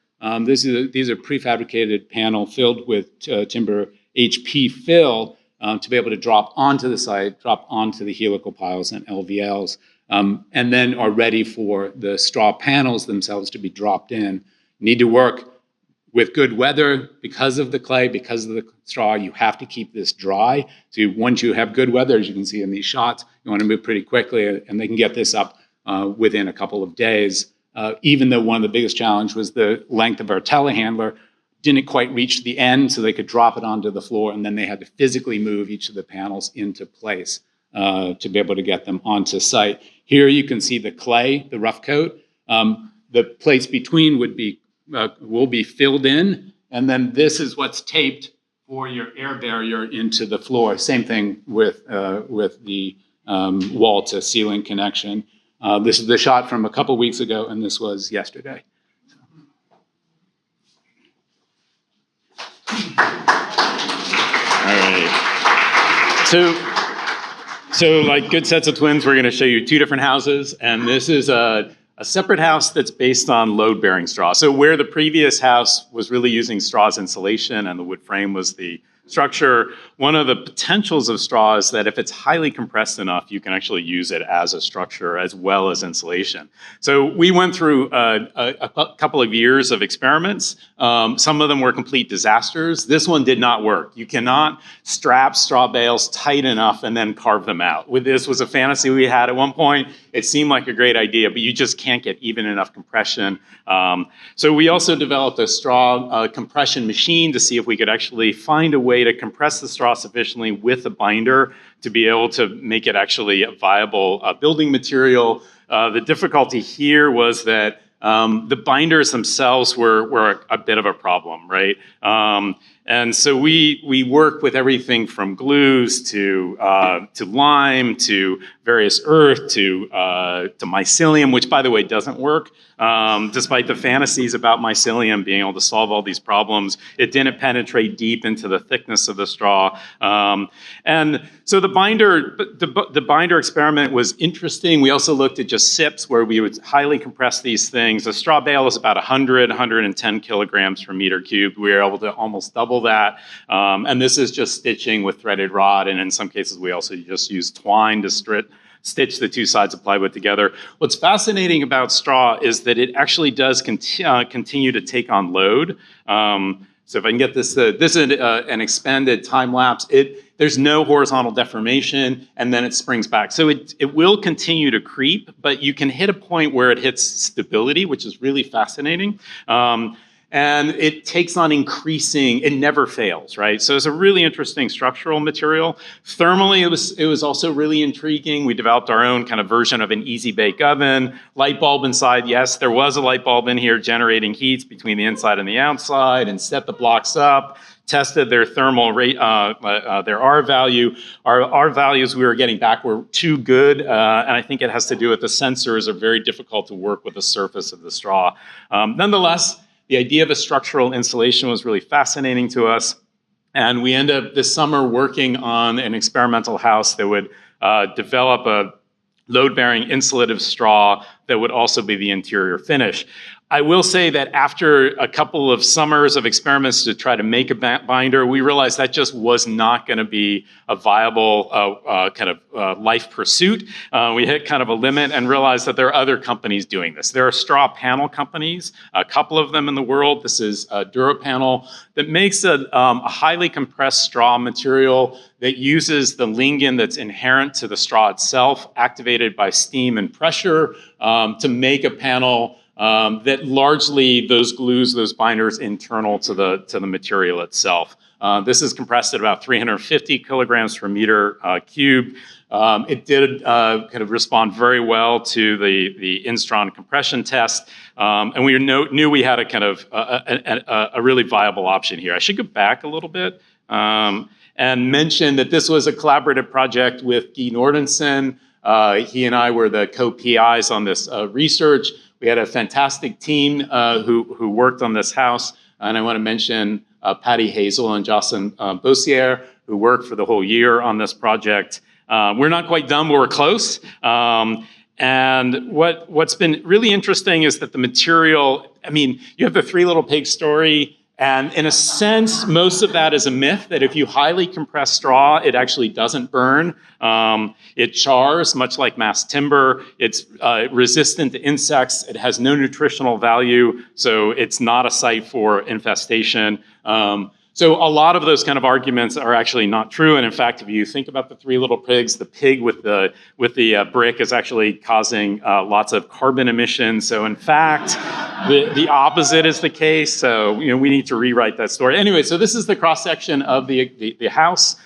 These are prefabricated panel filled with timber HP fill to be able to drop onto the site, drop onto the helical piles and LVLs, and then are ready for the straw panels themselves to be dropped in. Need to work with good weather because of the clay, because of the straw. You have to keep this dry. So once you have good weather, as you can see in these shots, you want to move pretty quickly, and they can get this up within a couple of days. Even though one of the biggest challenges was the length of our telehandler didn't quite reach the end, so they could drop it onto the floor, and then they had to physically move each of the panels into place to be able to get them onto site. Here you can see the clay, the rough coat. The place between will be filled in, and then this is what's taped for your air barrier into the floor. Same thing with the wall to ceiling connection. This is the shot from a couple weeks ago, and this was yesterday. All right. So like good sets of twins, we're going to show you two different houses, and this is a separate house that's based on load-bearing straw. So where the previous house was really using straw as insulation and the wood frame was the structure, one of the potentials of straw is that if it's highly compressed enough, you can actually use it as a structure as well as insulation. So we went through a couple of years of experiments. Some of them were complete disasters. This one did not work. You cannot strap straw bales tight enough and then carve them out. This was a fantasy we had at one point. It seemed like a great idea, but you just can't get even enough compression. So we also developed a straw compression machine to see if we could actually find a way to compress the straw sufficiently with a binder to be able to make it actually a viable building material. The difficulty here was that the binders themselves were a bit of a problem, right? And so we work with everything from glues to lime to various earth to mycelium, which by the way doesn't work. Despite the fantasies about mycelium being able to solve all these problems, it didn't penetrate deep into the thickness of the straw. And so the binder experiment was interesting. We also looked at just SIPs where we would highly compress these things. A straw bale is about 110 kilograms per meter cubed. We were able to almost double that. And this is just stitching with threaded rod. And in some cases, we also just use twine to stitch the two sides of plywood together. What's fascinating about straw is that it actually does continue to take on load. So if I can get this is an expanded time lapse. There's no horizontal deformation, and then it springs back. So it will continue to creep, but you can hit a point where it hits stability, which is really fascinating. and it takes on increasing, it never fails, right? So it's a really interesting structural material. Thermally, it was also really intriguing. We developed our own kind of version of an easy bake oven. Light bulb inside, yes, there was a light bulb in here generating heats between the inside and the outside, and set the blocks up, tested their thermal rate, their R value. Our R values we were getting back were too good, and I think it has to do with the sensors are very difficult to work with the surface of the straw. Nonetheless, the idea of a structural insulation was really fascinating to us, and we ended up this summer working on an experimental house that would develop a load-bearing insulative straw that would also be the interior finish. I will say that after a couple of summers of experiments to try to make a binder, we realized that just was not going to be a viable life pursuit. We hit kind of a limit and realized that there are other companies doing this. There are straw panel companies, a couple of them in the world. This is DuraPanel that makes a highly compressed straw material that uses the lignin that's inherent to the straw itself, activated by steam and pressure, to make a panel that largely those glues, those binders internal to the material itself. This is compressed at about 350 kilograms per meter cube. It did kind of respond very well to the Instron compression test, and we knew we had a kind of a really viable option here. I should go back a little bit and mention that this was a collaborative project with Guy Nordenson. He and I were the co-PIs on this research. We had a fantastic team who worked on this house, and I want to mention Patty Hazel and Jocelyn Bossier, who worked for the whole year on this project. We're not quite done, but we're close. And what's been really interesting is that the material, I mean, you have the Three Little Pigs story, and in a sense, most of that is a myth, that if you highly compress straw, it actually doesn't burn. It chars, much like mass timber. It's resistant to insects. It has no nutritional value, so it's not a site for infestation. So a lot of those kind of arguments are actually not true. And in fact, if you think about the Three Little Pigs, the pig with the brick is actually causing lots of carbon emissions. So in fact, the opposite is the case. So we need to rewrite that story. Anyway, so this is the cross section of the house.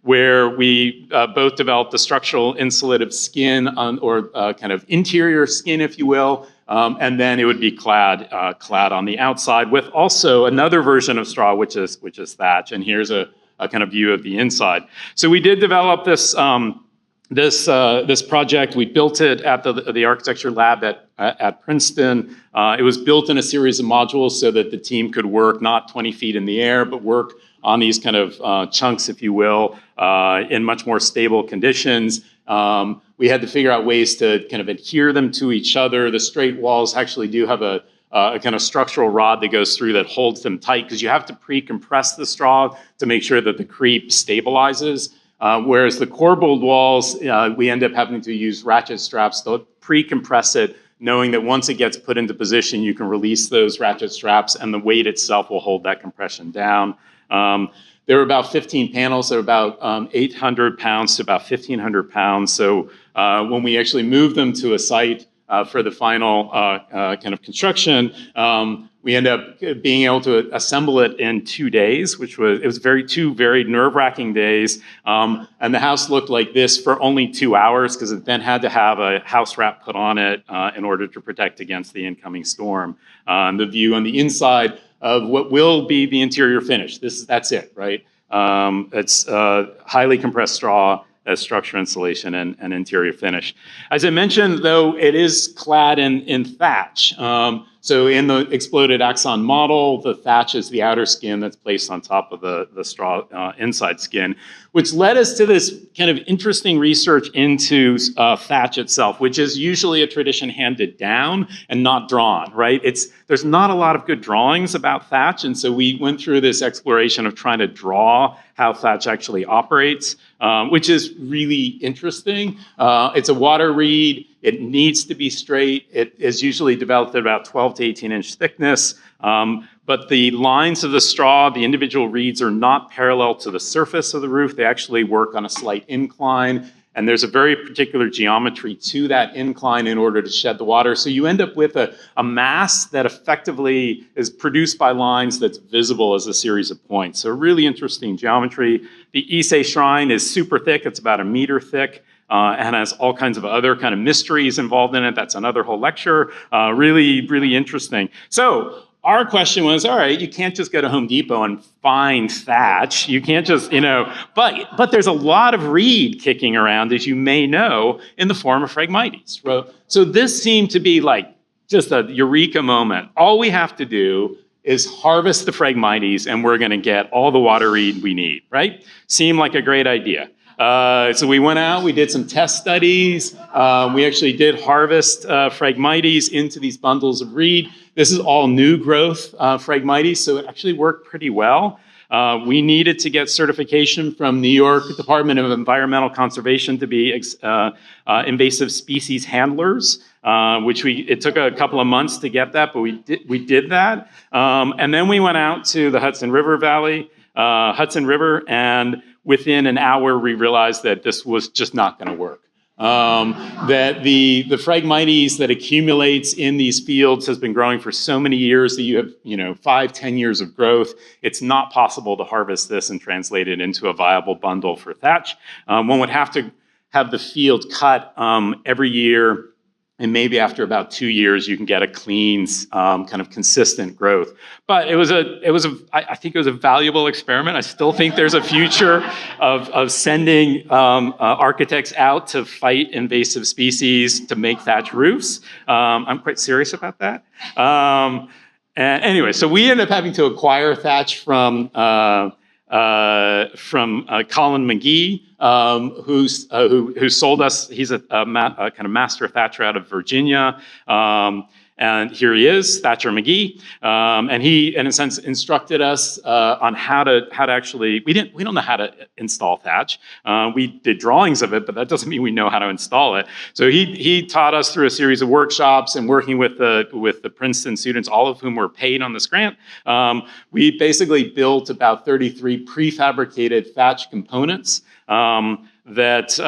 Where we both developed the structural insulative skin or kind of interior skin, if you will, and then it would be clad on the outside with also another version of straw, which is thatch. And here's a kind of view of the inside. So we did develop this this project. We built it at the architecture lab at Princeton. It was built in a series of modules so that the team could work not 20 feet in the air, but work on these kind of chunks, if you will, in much more stable conditions. We had to figure out ways to kind of adhere them to each other. The straight walls actually do have a kind of structural rod that goes through that holds them tight, because you have to pre-compress the straw to make sure that the creep stabilizes. Whereas the corbelled walls, we end up having to use ratchet straps to pre-compress it, knowing that once it gets put into position, you can release those ratchet straps and the weight itself will hold that compression down. There were about 15 panels. They're about 800 pounds to about 1,500 pounds. So when we actually moved them to a site for the final kind of construction, we ended up being able to assemble it in 2 days, it was two very nerve-wracking days. And the house looked like this for only 2 hours, because it then had to have a house wrap put on it in order to protect against the incoming storm. The view on the inside of what will be the interior finish. That's it, right? It's highly compressed straw as structure insulation and interior finish. As I mentioned, though, it is clad in thatch. So in the exploded axon model, the thatch is the outer skin that's placed on top of the straw inside skin, which led us to this kind of interesting research into thatch itself, which is usually a tradition handed down and not drawn, right? There's not a lot of good drawings about thatch, and so we went through this exploration of trying to draw how thatch actually operates, which is really interesting. It's a water reed. It needs to be straight. It is usually developed at about 12 to 18-inch thickness. But the lines of the straw, the individual reeds, are not parallel to the surface of the roof. They actually work on a slight incline. And there's a very particular geometry to that incline in order to shed the water. So you end up with a mass that effectively is produced by lines that's visible as a series of points. So really interesting geometry. The Ise shrine is super thick. It's about 1 meter thick. And has all kinds of other kind of mysteries involved in it. That's another whole lecture. Really, really interesting. So our question was, all right, you can't just go to Home Depot and find thatch. You can't just, but there's a lot of reed kicking around, as you may know, in the form of Phragmites. So this seemed to be like just a eureka moment. All we have to do is harvest the Phragmites and we're gonna get all the water reed we need, right? Seemed like a great idea. So we went out, we did some test studies. We actually did harvest Phragmites into these bundles of reed. This is all new growth Phragmites, so it actually worked pretty well. We needed to get certification from New York Department of Environmental Conservation to be invasive species handlers, which it took a couple of months to get that, but we did that. And then we went out to the Hudson River Valley, Hudson River, and within an hour, we realized that this was just not going to work. That the Phragmites that accumulates in these fields has been growing for so many years that you have, 5-10 years of growth. It's not possible to harvest this and translate it into a viable bundle for thatch. One would have to have the field cut every year. And maybe after about 2 years, you can get a clean, kind of consistent growth. But I think it was a valuable experiment. I still think there's a future of sending architects out to fight invasive species to make thatch roofs. I'm quite serious about that. And anyway, so we ended up having to acquire thatch from Colin McGee, who sold us. He's a kind of master thatcher out of Virginia. And here he is, Thatcher McGee, and he, in a sense, instructed us on how to actually. We don't know how to install thatch. We did drawings of it, but that doesn't mean we know how to install it. So he taught us through a series of workshops and working with the Princeton students, all of whom were paid on this grant. We basically built about 33 prefabricated thatch components. That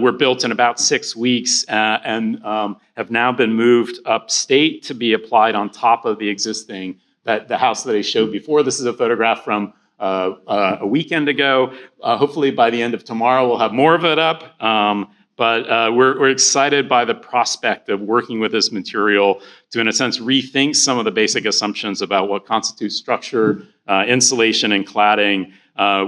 were built in about 6 weeks and have now been moved upstate to be applied on top of the existing, the house that I showed before. This is a photograph from a weekend ago. Hopefully by the end of tomorrow, we'll have more of it up. But we're excited by the prospect of working with this material to, in a sense, rethink some of the basic assumptions about what constitutes structure, insulation, and cladding,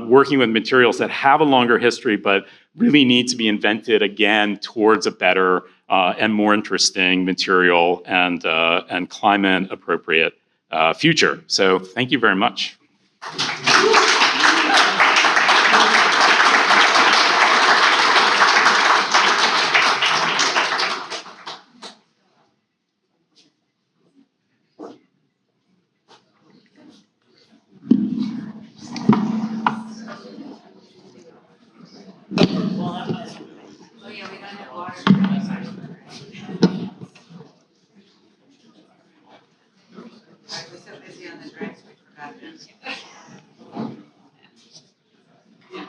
working with materials that have a longer history, but really need to be invented again towards a better and more interesting material and climate-appropriate future. So thank you very much.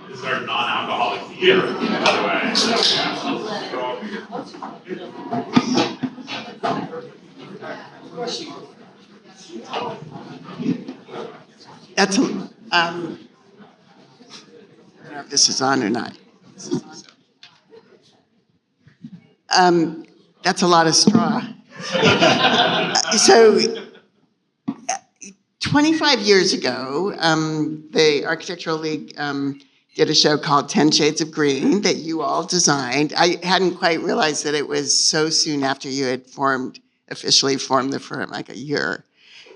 This is our non-alcoholic beer, by the way. That's I don't know if this is on or not. That's a lot of straw. So 25 years ago, the Architectural League did a show called 10 Shades of Green that you all designed. I hadn't quite realized that it was so soon after you had officially formed the firm, like a year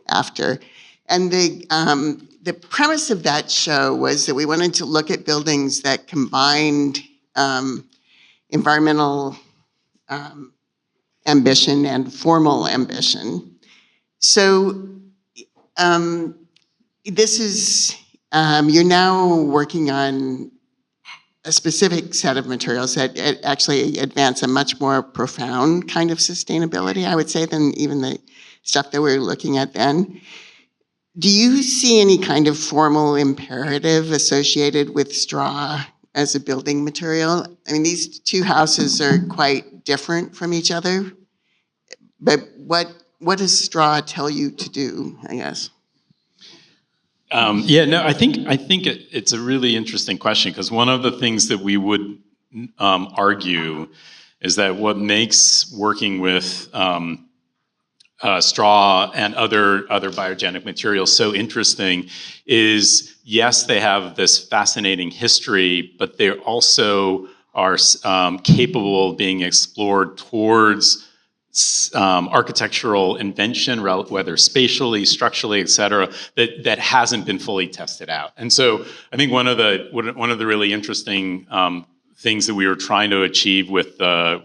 after. And the premise of that show was that we wanted to look at buildings that combined environmental ambition and formal ambition. So this is, you're now working on a specific set of materials that actually advance a much more profound kind of sustainability, I would say, than even the stuff that we were looking at then. Do you see any kind of formal imperative associated with straw as a building material? I mean, these two houses are quite different from each other, but what does straw tell you to do, I guess? Yeah, no, I think it's a really interesting question, because one of the things that we would argue is that what makes working with straw and other biogenic materials so interesting is, yes, they have this fascinating history, but they also are capable of being explored towards architectural invention, whether spatially, structurally, et cetera, that hasn't been fully tested out. And so I think one of the really interesting things that we were trying to achieve with the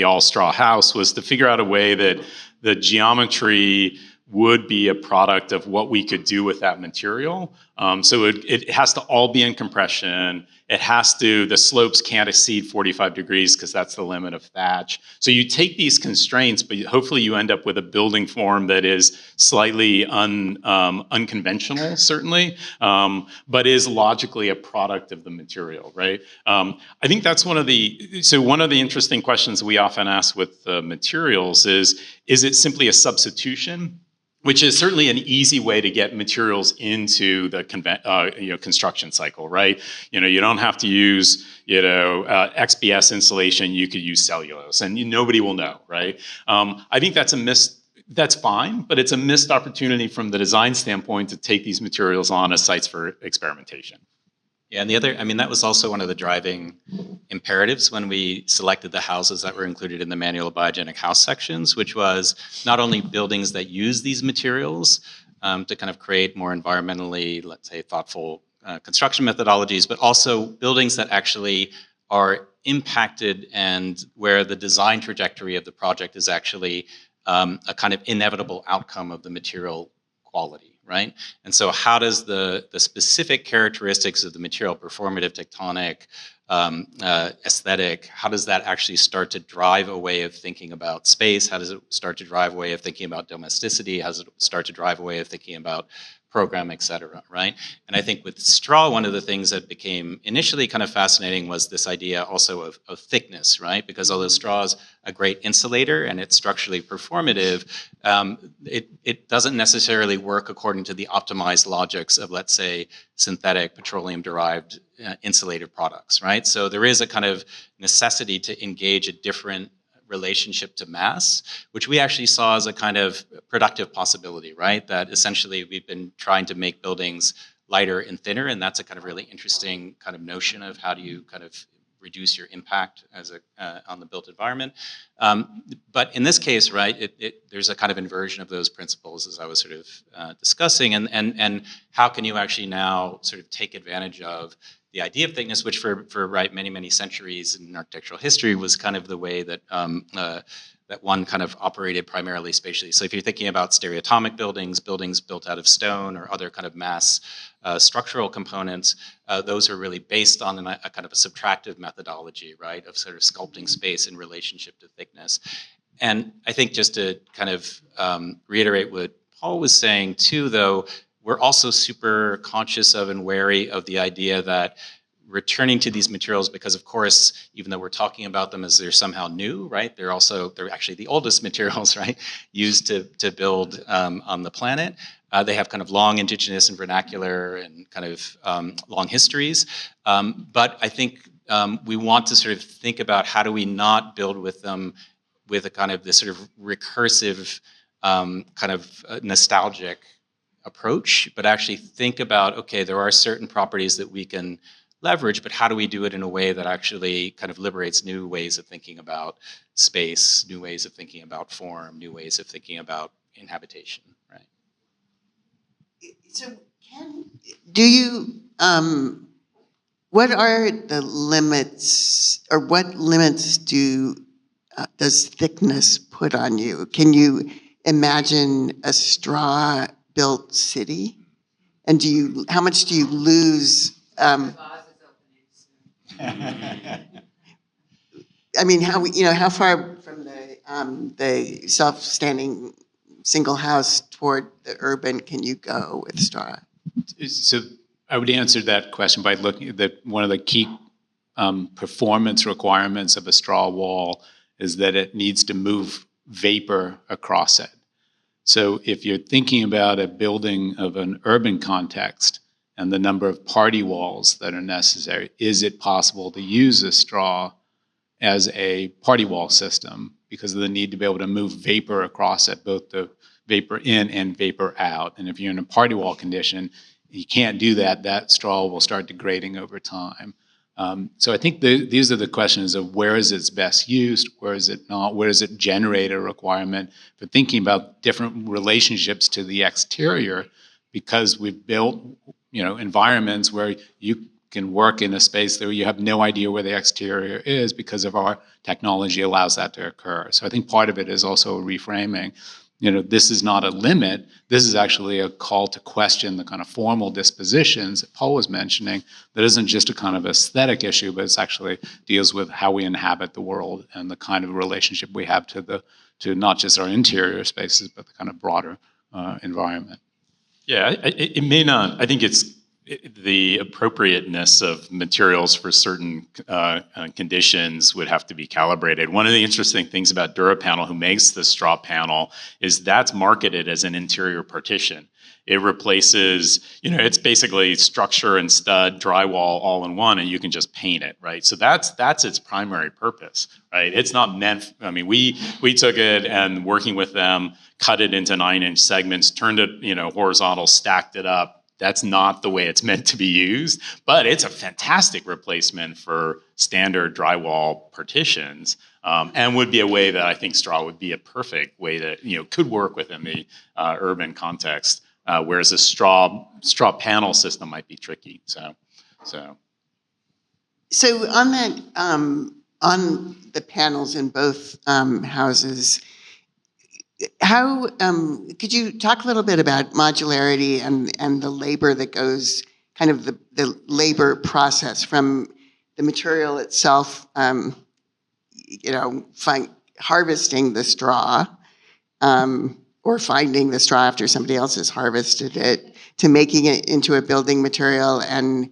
all straw house was to figure out a way that the geometry would be a product of what we could do with that material. So it has to all be in compression. It has to, the slopes can't exceed 45 degrees because that's the limit of thatch. So you take these constraints, but hopefully you end up with a building form that is slightly unconventional, certainly, but is logically a product of the material, right? I think that's one of the interesting questions we often ask with materials is it simply a substitution? Which is certainly an easy way to get materials into the construction cycle, right? You don't have to use XPS insulation. You could use cellulose, and nobody will know, right? I think that's fine, but it's a missed opportunity from the design standpoint to take these materials on as sites for experimentation. Yeah, and that was also one of the driving imperatives when we selected the houses that were included in the Manual of Biogenic House sections, which was not only buildings that use these materials to kind of create more environmentally, let's say, thoughtful construction methodologies, but also buildings that actually are impacted and where the design trajectory of the project is actually a kind of inevitable outcome of the material quality. Right? And so how does the specific characteristics of the material, performative, tectonic, aesthetic, how does that actually start to drive a way of thinking about space? How does it start to drive a way of thinking about domesticity? How does it start to drive a way of thinking about program, et cetera, right? And I think with straw, one of the things that became initially kind of fascinating was this idea also of thickness, right? Because although straw is a great insulator and it's structurally performative, it doesn't necessarily work according to the optimized logics of, let's say, synthetic petroleum-derived insulated products, right? So there is a kind of necessity to engage a different relationship to mass, which we actually saw as a kind of productive possibility, right? That essentially we've been trying to make buildings lighter and thinner, and that's a kind of really interesting kind of notion of how do you kind of reduce your impact as on the built environment. But in this case, right, there's a kind of inversion of those principles as I was sort of discussing, and how can you actually now sort of take advantage of the idea of thickness, which for right many centuries in architectural history was kind of the way that that one kind of operated primarily spatially. So if you're thinking about stereoatomic buildings built out of stone or other kind of mass structural components, those are really based on a kind of a subtractive methodology, right, of sort of sculpting space in relationship to thickness. And I think just to kind of reiterate what Paul was saying too, though, we're also super conscious of and wary of the idea that returning to these materials, because of course, even though we're talking about them as they're somehow new, right? They're actually the oldest materials, right? Used to build on the planet. They have kind of long indigenous and vernacular and kind of long histories. But I think we want to sort of think about how do we not build with them with a kind of this sort of recursive kind of nostalgic approach, but actually think about, okay, there are certain properties that we can leverage, but how do we do it in a way that actually kind of liberates new ways of thinking about space, new ways of thinking about form, new ways of thinking about inhabitation, right? So do you, what are the limits, or what limits does thickness put on you? Can you imagine a straw-built city? And how much do you lose? I mean, how far from the self-standing single house toward the urban can you go with straw? So I would answer that question by looking at one of the key performance requirements of a straw wall is that it needs to move vapor across it. So if you're thinking about a building of an urban context and the number of party walls that are necessary, is it possible to use a straw as a party wall system because of the need to be able to move vapor across it, both the vapor in and vapor out? And if you're in a party wall condition, you can't do that. That straw will start degrading over time. So I think these are the questions of where is its best used, where is it not, where does it generate a requirement for thinking about different relationships to the exterior, because we've built environments where you can work in a space where you have no idea where the exterior is because of our technology allows that to occur. So I think part of it is also reframing. This is not a limit. This is actually a call to question the kind of formal dispositions that Paul was mentioning. That isn't just a kind of aesthetic issue, but it's actually deals with how we inhabit the world and the kind of relationship we have to not just our interior spaces, but the kind of broader environment. Yeah, it may not. I think it's the appropriateness of materials for certain conditions would have to be calibrated. One of the interesting things about DuraPanel, who makes the straw panel, is that's marketed as an interior partition. It replaces, it's basically structure and stud, drywall all in one, and you can just paint it, right? So that's its primary purpose, right? It's not meant, we took it and working with them, cut it into 9-inch segments, turned it, horizontal, stacked it up. That's not the way it's meant to be used, but it's a fantastic replacement for standard drywall partitions, and would be a way that I think straw would be a perfect way that could work within the urban context, whereas a straw panel system might be tricky. So on that, on the panels in both houses, how could you talk a little bit about modularity and the labor that goes, kind of the labor process from the material itself, harvesting the straw, or finding the straw after somebody else has harvested it, to making it into a building material, and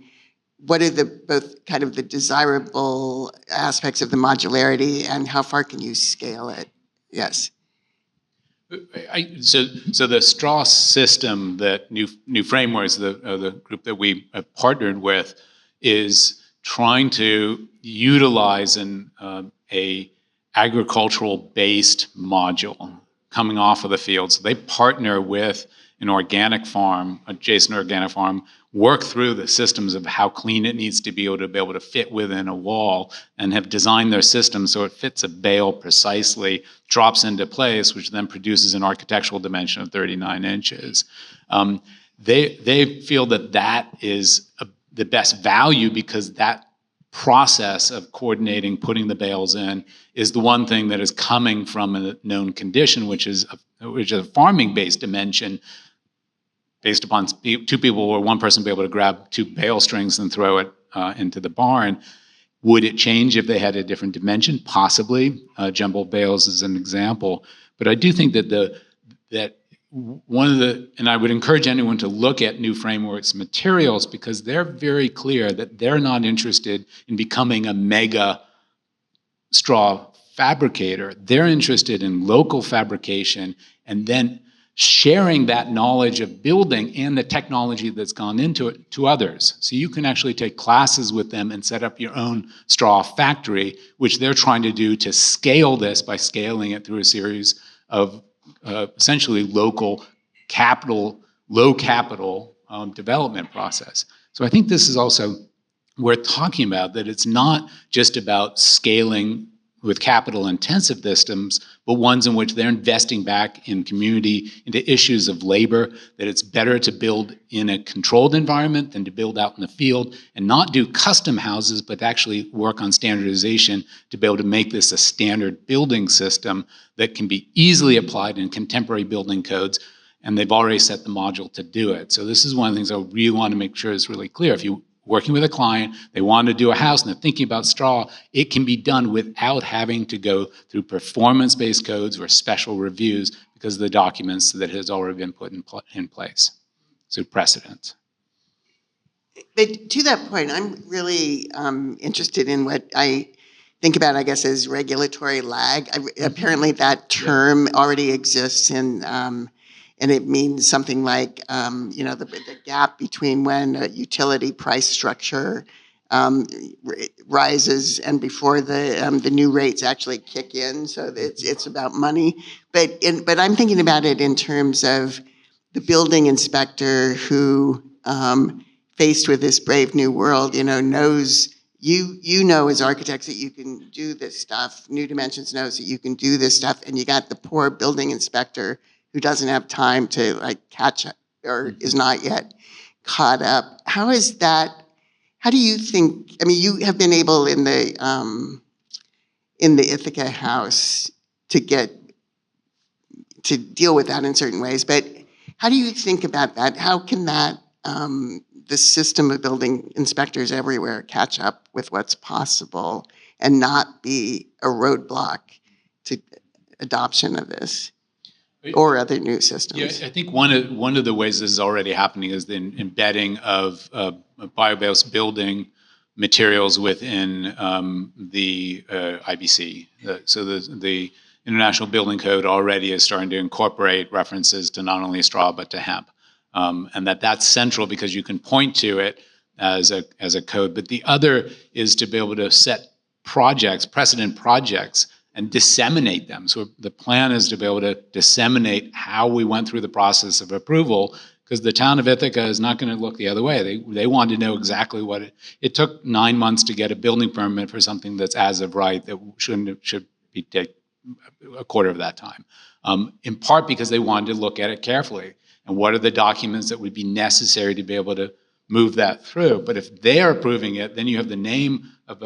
what are both kind of the desirable aspects of the modularity, and how far can you scale it? Yes. So the straw system that New Frameworks, the group that we have partnered with, is trying to utilize a agricultural-based module coming off of the field. So they partner with an organic farm, adjacent organic farm, work through the systems of how clean it needs to be able to fit within a wall, and have designed their system so it fits a bale precisely, drops into place, which then produces an architectural dimension of 39 inches. They feel that is the best value, because that process of coordinating, putting the bales in, is the one thing that is coming from a known condition, which is a farming-based dimension, based upon two people or one person be able to grab two bale strings and throw it into the barn. Would it change if they had a different dimension? Possibly. Jumbo bales is an example. But I do think that and I would encourage anyone to look at New Frameworks materials, because they're very clear that they're not interested in becoming a mega straw fabricator. They're interested in local fabrication, and then sharing that knowledge of building and the technology that's gone into it to others. So you can actually take classes with them and set up your own straw factory, which they're trying to do to scale this by scaling it through a series of essentially low capital development process. So I think this is also worth talking about, that it's not just about scaling with capital-intensive systems, but ones in which they're investing back in community, into issues of labor, that it's better to build in a controlled environment than to build out in the field, and not do custom houses, but actually work on standardization to be able to make this a standard building system that can be easily applied in contemporary building codes, and they've already set the module to do it. So this is one of the things I really want to make sure is really clear. If you're working with a client, they want to do a house and they're thinking about straw, it can be done without having to go through performance-based codes or special reviews, because of the documents that has already been put in place. So precedent. But to that point, I'm really interested in what I think about, I guess, as regulatory lag. Apparently that term already exists and it means something like, the gap between when a utility price structure rises and before the new rates actually kick in. So it's about money. But I'm thinking about it in terms of the building inspector who, faced with this brave new world, knows you know as architects that you can do this stuff. New Dimensions knows that you can do this stuff, and you got the poor building inspector who doesn't have time to catch up or is not yet caught up. How is that? How do you think? I mean, you have been able in the Ithaca house to deal with that in certain ways, but how do you think about that? How can that the system of building inspectors everywhere catch up with what's possible and not be a roadblock to adoption of this or other new systems? Yeah, I think one of the ways this is already happening is the embedding of bio-based building materials within the IBC. So the International Building Code already is starting to incorporate references to not only straw but to hemp. And that's central because you can point to it as a code. But the other is to be able to set precedent projects, and disseminate them. So the plan is to be able to disseminate how we went through the process of approval, because the town of Ithaca is not going to look the other way. They want to know exactly what it took 9 months to get a building permit for something that's as of right that should be take a quarter of that time. In part because they wanted to look at it carefully. And what are the documents that would be necessary to be able to move that through? But if they're approving it, then you have the name of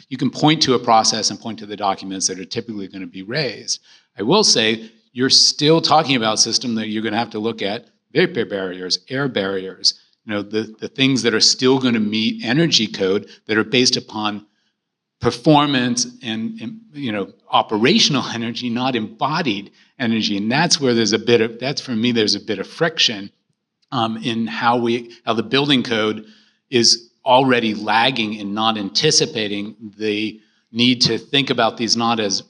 you can point to a process and point to the documents that are typically going to be raised. I will say, you're still talking about a system that you're going to have to look at vapor barriers, air barriers, the things that are still going to meet energy code that are based upon performance and operational energy, not embodied energy. And that's where there's for me, there's a bit of friction in how the building code is already lagging and not anticipating the need to think about these not as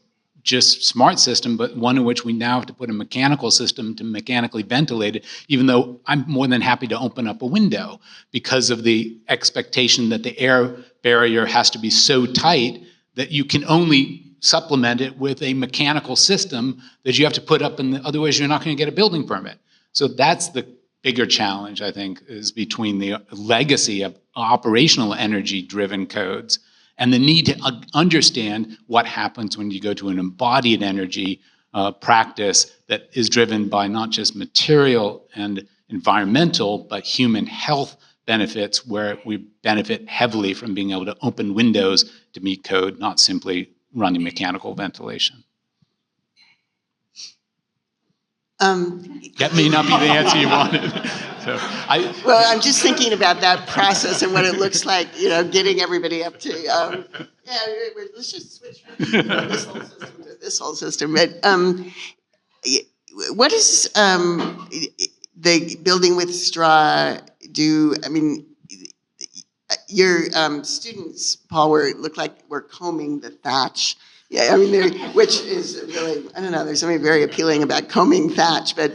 just smart system, but one in which we now have to put a mechanical system to mechanically ventilate it, even though I'm more than happy to open up a window because of the expectation that the air barrier has to be so tight that you can only supplement it with a mechanical system that you have to put up, otherwise you're not going to get a building permit. So that's the bigger challenge, I think, is between the legacy of operational energy-driven codes and the need to understand what happens when you go to an embodied energy practice that is driven by not just material and environmental, but human health benefits, where we benefit heavily from being able to open windows to meet code, not simply running mechanical ventilation. That may not be the answer you wanted. Well, I'm just thinking about that process and what it looks like, getting everybody up to, let's just switch from this whole system to this whole system. But what does the building with straw do? I mean, your students, Paul, looked like we're combing the thatch. Yeah, I mean, which is really, I don't know, there's something very appealing about combing thatch, but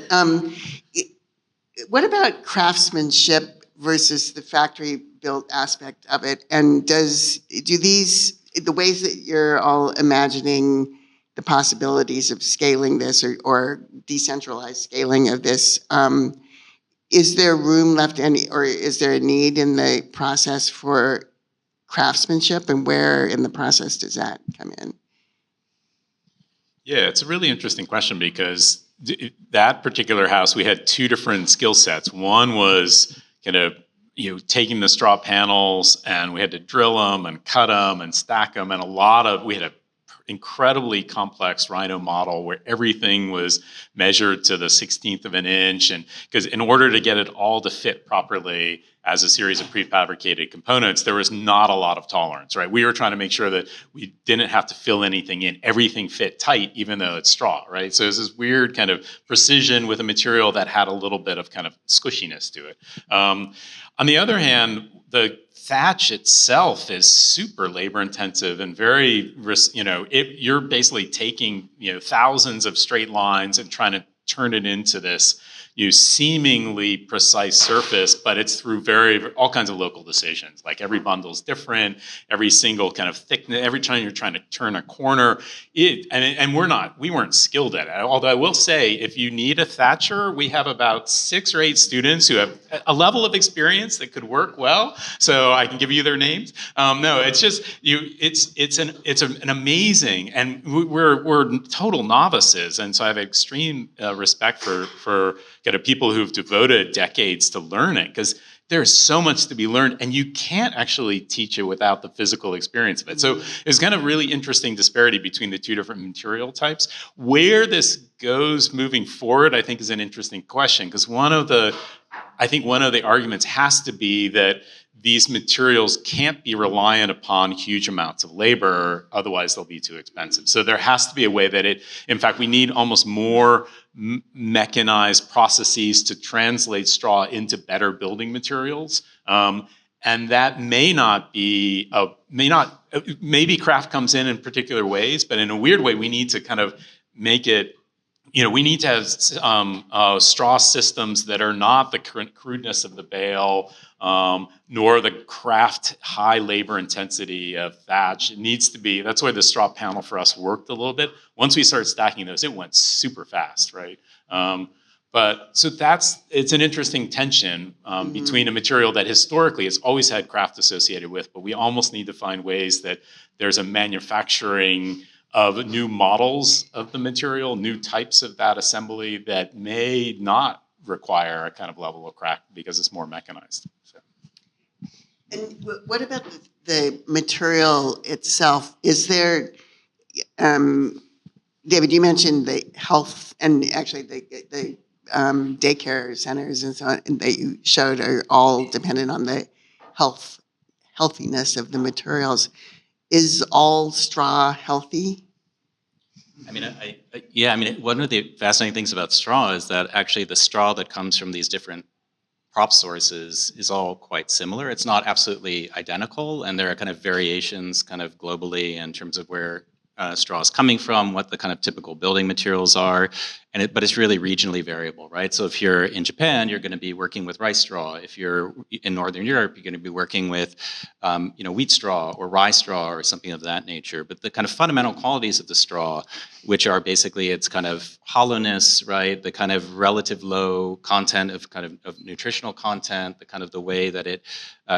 what about craftsmanship versus the factory-built aspect of it? And the ways that you're all imagining the possibilities of scaling this or decentralized scaling of this, is there room left or is there a need in the process for craftsmanship, and where in the process does that come in? Yeah, it's a really interesting question because that particular house, we had two different skill sets. One was taking the straw panels, and we had to drill them and cut them and stack them, and we had incredibly complex rhino model where everything was measured to the 16th of an inch, and because in order to get it all to fit properly as a series of prefabricated components, there was not a lot of tolerance, right? We were trying to make sure that we didn't have to fill anything in. Everything fit tight, even though it's straw, right? So it's this weird kind of precision with a material that had a little bit of kind of squishiness to it. On the other hand, the thatch itself is super labor intensive and very, you're basically taking, thousands of straight lines and trying to turn it into this seemingly precise surface, but it's through all kinds of local decisions. Like every bundle's different, every single kind of thickness, every time you're trying to turn a corner, we weren't skilled at it. Although I will say, if you need a thatcher, we have about 6 or 8 students who have a level of experience that could work well. So I can give you their names. No, it's just it's an amazing, and we're total novices, and so I have extreme respect for people who've devoted decades to learning, because there's so much to be learned, and you can't actually teach it without the physical experience of it. So it's kind of really interesting disparity between the two different material types. Where this goes moving forward, I think, is an interesting question, because one of the arguments has to be that these materials can't be reliant upon huge amounts of labor, otherwise they'll be too expensive. So there has to be a way that in fact, we need almost more mechanized processes to translate straw into better building materials. And that maybe craft comes in particular ways, but in a weird way, we need to kind of make it, we need to have straw systems that are not the crudeness of the bale, nor the craft high labor intensity of thatch. It needs to be, that's why the straw panel for us worked a little bit. Once we started stacking those, it went super fast, right? So it's an interesting tension between a material that historically has always had craft associated with, but we almost need to find ways that there's a manufacturing of new models of the material, new types of that assembly that may not require a kind of level of craft because it's more mechanized. So. And what about the material itself? Is there, David, you mentioned the health, and actually the daycare centers and so on that you showed are all dependent on the healthiness of the materials. Is all straw healthy? One of the fascinating things about straw is that actually the straw that comes from these different crop sources is all quite similar. It's not absolutely identical, and there are kind of variations kind of globally in terms of where straw is coming from, what the kind of typical building materials are, but it's really regionally variable, right? So if you're in Japan, you're going to be working with rice straw. If you're in Northern Europe, you're going to be working with, wheat straw or rye straw or something of that nature. But the kind of fundamental qualities of the straw, which are basically its kind of hollowness, right? The kind of relative low content of nutritional content, the kind of the way that it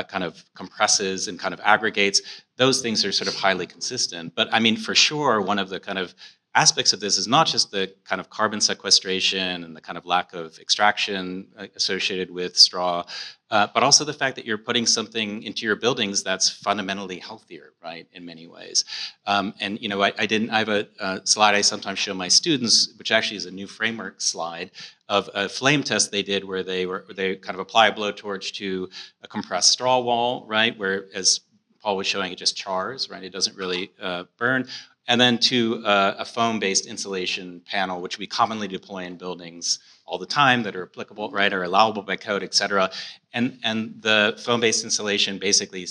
kind of compresses and kind of aggregates. Those things are sort of highly consistent. But I mean, for sure, one of the kind of aspects of this is not just the kind of carbon sequestration and the kind of lack of extraction associated with straw, but also the fact that you're putting something into your buildings that's fundamentally healthier, right, in many ways. I have a slide I sometimes show my students, which actually is a new framework slide of a flame test they did where they kind of apply a blowtorch to a compressed straw wall, right, where, as Paul was showing, it just chars, right, it doesn't really burn. And then to a foam-based insulation panel, which we commonly deploy in buildings all the time that are applicable, right, or allowable by code, et cetera. And the foam-based insulation basically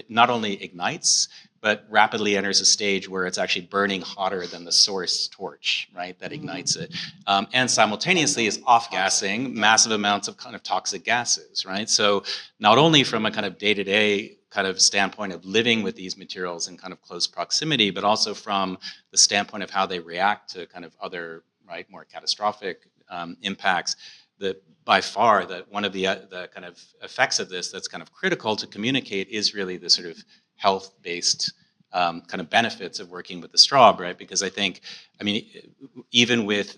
not only ignites, but rapidly enters a stage where it's actually burning hotter than the source torch, right, that ignites it. And simultaneously is off-gassing massive amounts of kind of toxic gases, right? So not only from a kind of day-to-day kind of standpoint of living with these materials in kind of close proximity, but also from the standpoint of how they react to kind of other, right, more catastrophic impacts. By far, one of the kind of effects of this that's kind of critical to communicate is really the sort of health-based kind of benefits of working with the straw, right? Because I think, even with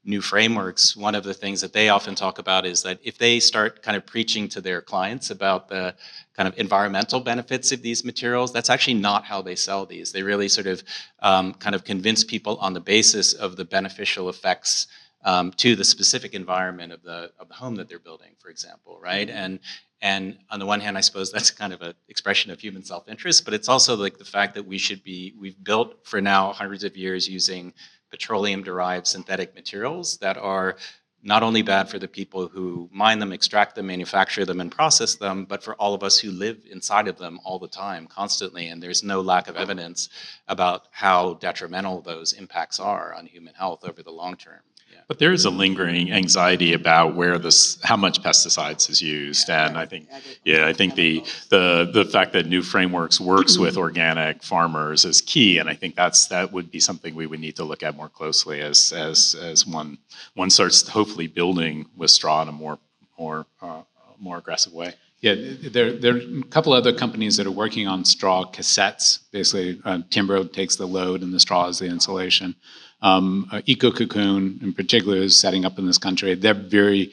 new frameworks, one of the things that they often talk about is that if they start kind of preaching to their clients about the kind of environmental benefits of these materials, that's actually not how they sell these. They really sort of kind of convince people on the basis of the beneficial effects to the specific environment of the home that they're building, for example, right? And on the one hand, I suppose that's kind of an expression of human self-interest, but it's also like the fact that we've built for now hundreds of years using petroleum-derived synthetic materials that are not only bad for the people who mine them, extract them, manufacture them, and process them, but for all of us who live inside of them all the time, constantly. And there's no lack of evidence about how detrimental those impacts are on human health over the long term. But there is a lingering anxiety about how much pesticides is used, and I think the fact that new frameworks works with organic farmers is key, and I think that would be something we would need to look at more closely as one starts hopefully building with straw in a more aggressive way. Yeah, there are a couple other companies that are working on straw cassettes. Basically, timber takes the load and the straw is the insulation. Eco Cocoon, in particular, is setting up in this country. They're very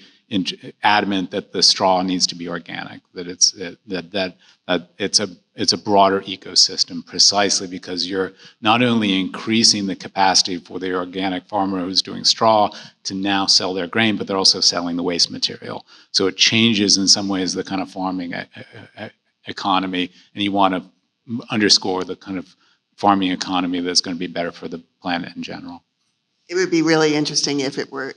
adamant that the straw needs to be organic. That it's a broader ecosystem, precisely because you're not only increasing the capacity for the organic farmer who's doing straw to now sell their grain, but they're also selling the waste material. So it changes in some ways the kind of farming economy, and you want to underscore the kind of farming economy that's going to be better for the planet in general. It would be really interesting if it were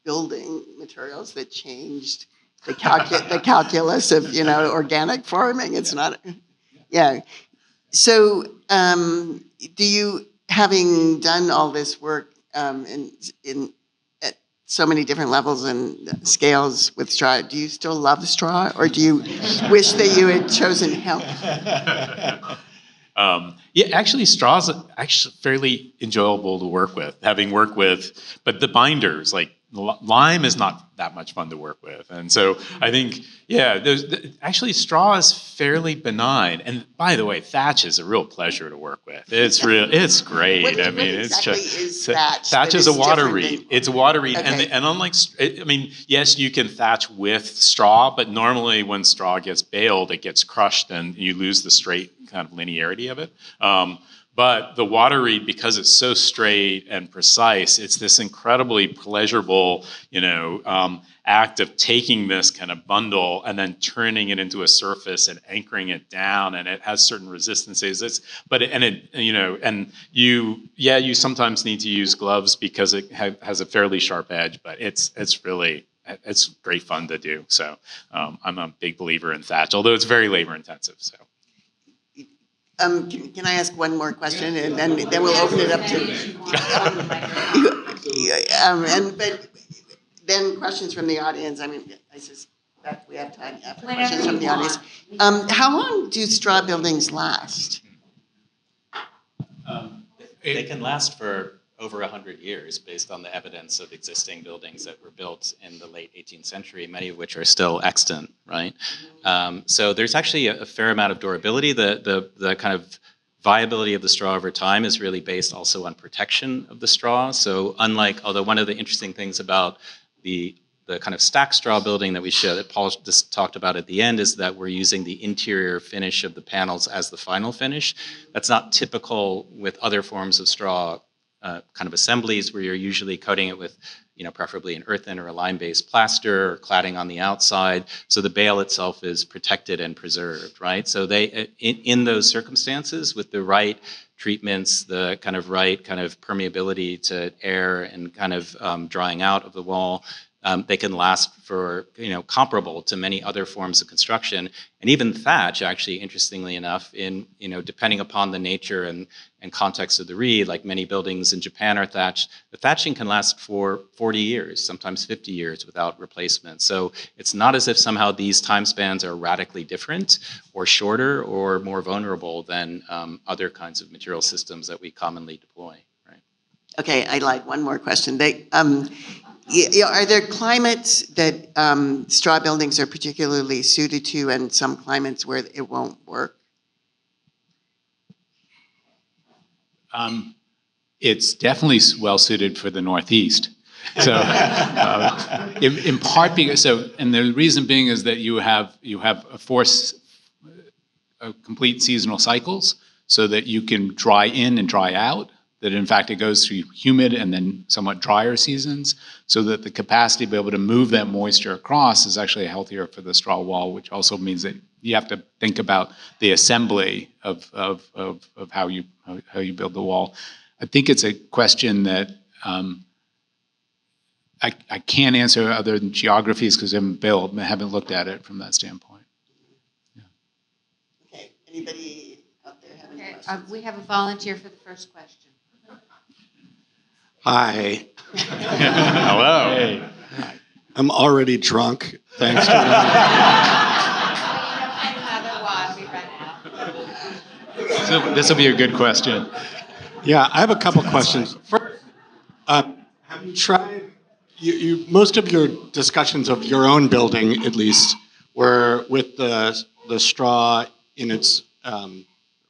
building materials that changed the calculus of, organic farming. It's not, yeah. So do you, having done all this work in at so many different levels and scales with straw, do you still love straw, or do you wish that you had chosen hemp? Yeah, actually, straw's actually fairly enjoyable to work with. Having worked with, but the binders, like lime, is not that much fun to work with, and so I think, actually, straw is fairly benign. And by the way, thatch is a real pleasure to work with. It's great. What exactly is thatch? Thatch is a water reed. Than... It's a water reed, okay. and unlike, yes, you can thatch with straw, but normally when straw gets baled, it gets crushed, and you lose the straight kind of linearity of it. But the water reed, because it's so straight and precise, it's this incredibly pleasurable, act of taking this kind of bundle and then turning it into a surface and anchoring it down, and it has certain resistances. You sometimes need to use gloves because it has a fairly sharp edge, but it's great fun to do. So I'm a big believer in thatch, although it's very labor intensive. So. Can I ask one more question, and then we'll open it up to but then questions from the audience. I suspect we have time for questions from the audience. How long do straw buildings last? They can last for over 100 years based on the evidence of existing buildings that were built in the late 18th century, many of which are still extant, right? So there's actually a fair amount of durability. The kind of viability of the straw over time is really based also on protection of the straw. So although one of the interesting things about the kind of stacked straw building that we show, that Paul just talked about at the end, is that we're using the interior finish of the panels as the final finish. That's not typical with other forms of straw kind of assemblies, where you're usually coating it with, preferably an earthen or a lime-based plaster, or cladding on the outside, so the bale itself is protected and preserved, right? So they, in those circumstances, with the right treatments, the kind of right kind of permeability to air and kind of drying out of the wall, they can last for, comparable to many other forms of construction. And even thatch, actually, interestingly enough, depending upon the nature and context of the reed, like many buildings in Japan are thatched, the thatching can last for 40 years, sometimes 50 years without replacement. So it's not as if somehow these time spans are radically different or shorter or more vulnerable than other kinds of material systems that we commonly deploy, right? Okay, I'd like one more question. Are there climates that straw buildings are particularly suited to, and some climates where it won't work? It's definitely well suited for the Northeast. So, in part because and the reason being is that you have complete seasonal cycles, so that you can dry in and dry out. That in fact it goes through humid and then somewhat drier seasons, so that the capacity to be able to move that moisture across is actually healthier for the straw wall, which also means that you have to think about the assembly of how you build the wall. I think it's a question that I can't answer other than geographies because I haven't looked at it from that standpoint. Yeah. Okay, anybody out there have any Okay, questions? we have a volunteer for the first question. Hi, Hello. Hey. I'm already drunk, thanks to Oh, you don't another one, we ran out. So this will be a good question. Yeah, I have a couple questions. First, have you tried, most of your discussions of your own building, at least, were with the straw in its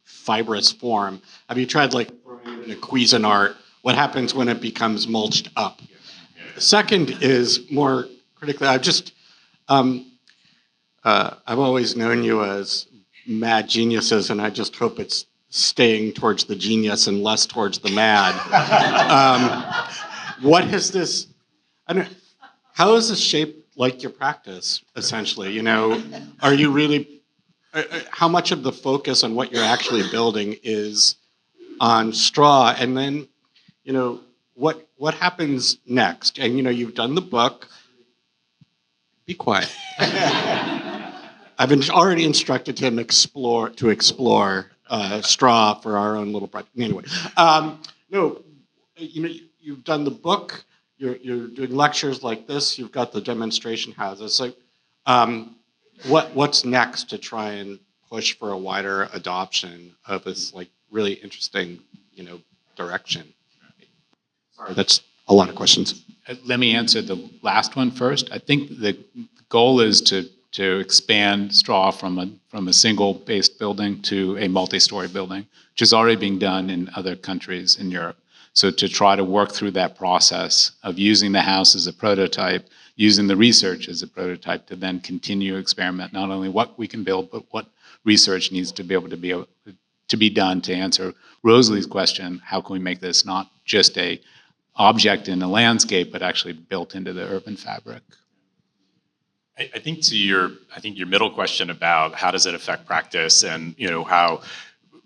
fibrous form. Have you tried like throwing it in a Cuisinart? What happens when it becomes mulched up? The second is more critically, I've always known you as mad geniuses, and I just hope it's staying towards the genius and less towards the mad. What is this? How is this shaped like your practice, essentially? You know, are you really? How much of the focus on what you're actually building is on straw, and then, you know, what happens next? And you know, you've done the book. Be quiet. I've been already instructed him to explore straw for our own little project. Anyway, no, you know, you've done the book. You're doing lectures like this. You've got the demonstration houses. So, what's next to try and push for a wider adoption of this like really interesting, you know, direction? Sorry, that's a lot of questions. Let me answer the last one first. I think the goal is to expand straw from a single-based building to a multi-story building, which is already being done in other countries in Europe. So to try to work through that process of using the house as a prototype, using the research as a prototype to then continue to experiment not only what we can build, but what research needs to be able to be done to answer Rosalie's question: how can we make this not just a object in the landscape, but actually built into the urban fabric? I think your middle question about how does it affect practice, and you know how,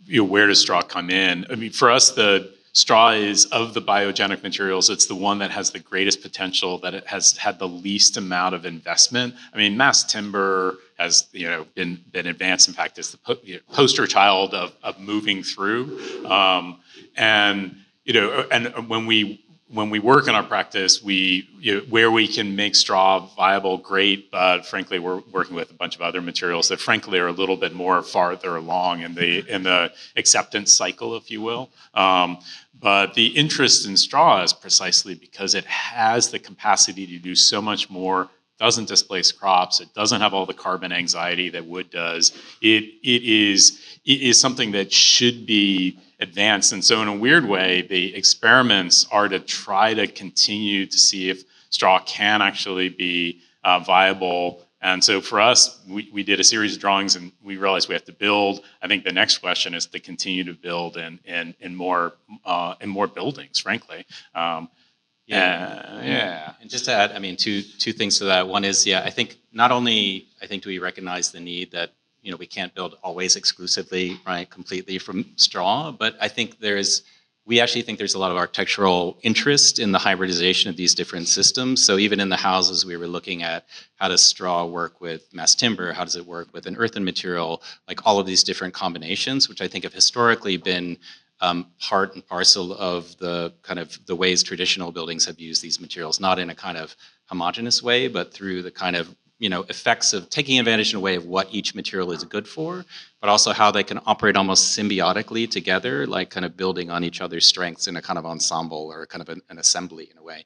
you know, where does straw come in? I mean, for us, the straw is, of the biogenic materials, it's the one that has the greatest potential, that it has had the least amount of investment. I mean, mass timber has, you know, been advanced. In fact, it's the poster child of moving through. And you know, and when we work in our practice, where we can make straw viable, great, but frankly, we're working with a bunch of other materials that frankly are a little bit more farther along in the acceptance cycle, if you will. But the interest in straw is precisely because it has the capacity to do so much more, doesn't displace crops, it doesn't have all the carbon anxiety that wood does. It is something that should be advanced. And so in a weird way, the experiments are to try to continue to see if straw can actually be viable. And so for us, we did a series of drawings and we realized we have to build. I think the next question is to continue to build in more buildings, frankly. Yeah. And just to add, I mean, two things to that. One is, I think not only do we recognize the need that, you know, we can't build always exclusively, right, completely from straw, but I think we actually think there's a lot of architectural interest in the hybridization of these different systems. So even in the houses, we were looking at how does straw work with mass timber? How does it work with an earthen material? Like all of these different combinations, which I think have historically been part and parcel of the kind of the ways traditional buildings have used these materials, not in a kind of homogeneous way, but through the kind of, you know, effects of taking advantage in a way of what each material is good for, but also how they can operate almost symbiotically together, like kind of building on each other's strengths in a kind of ensemble or kind of an assembly in a way.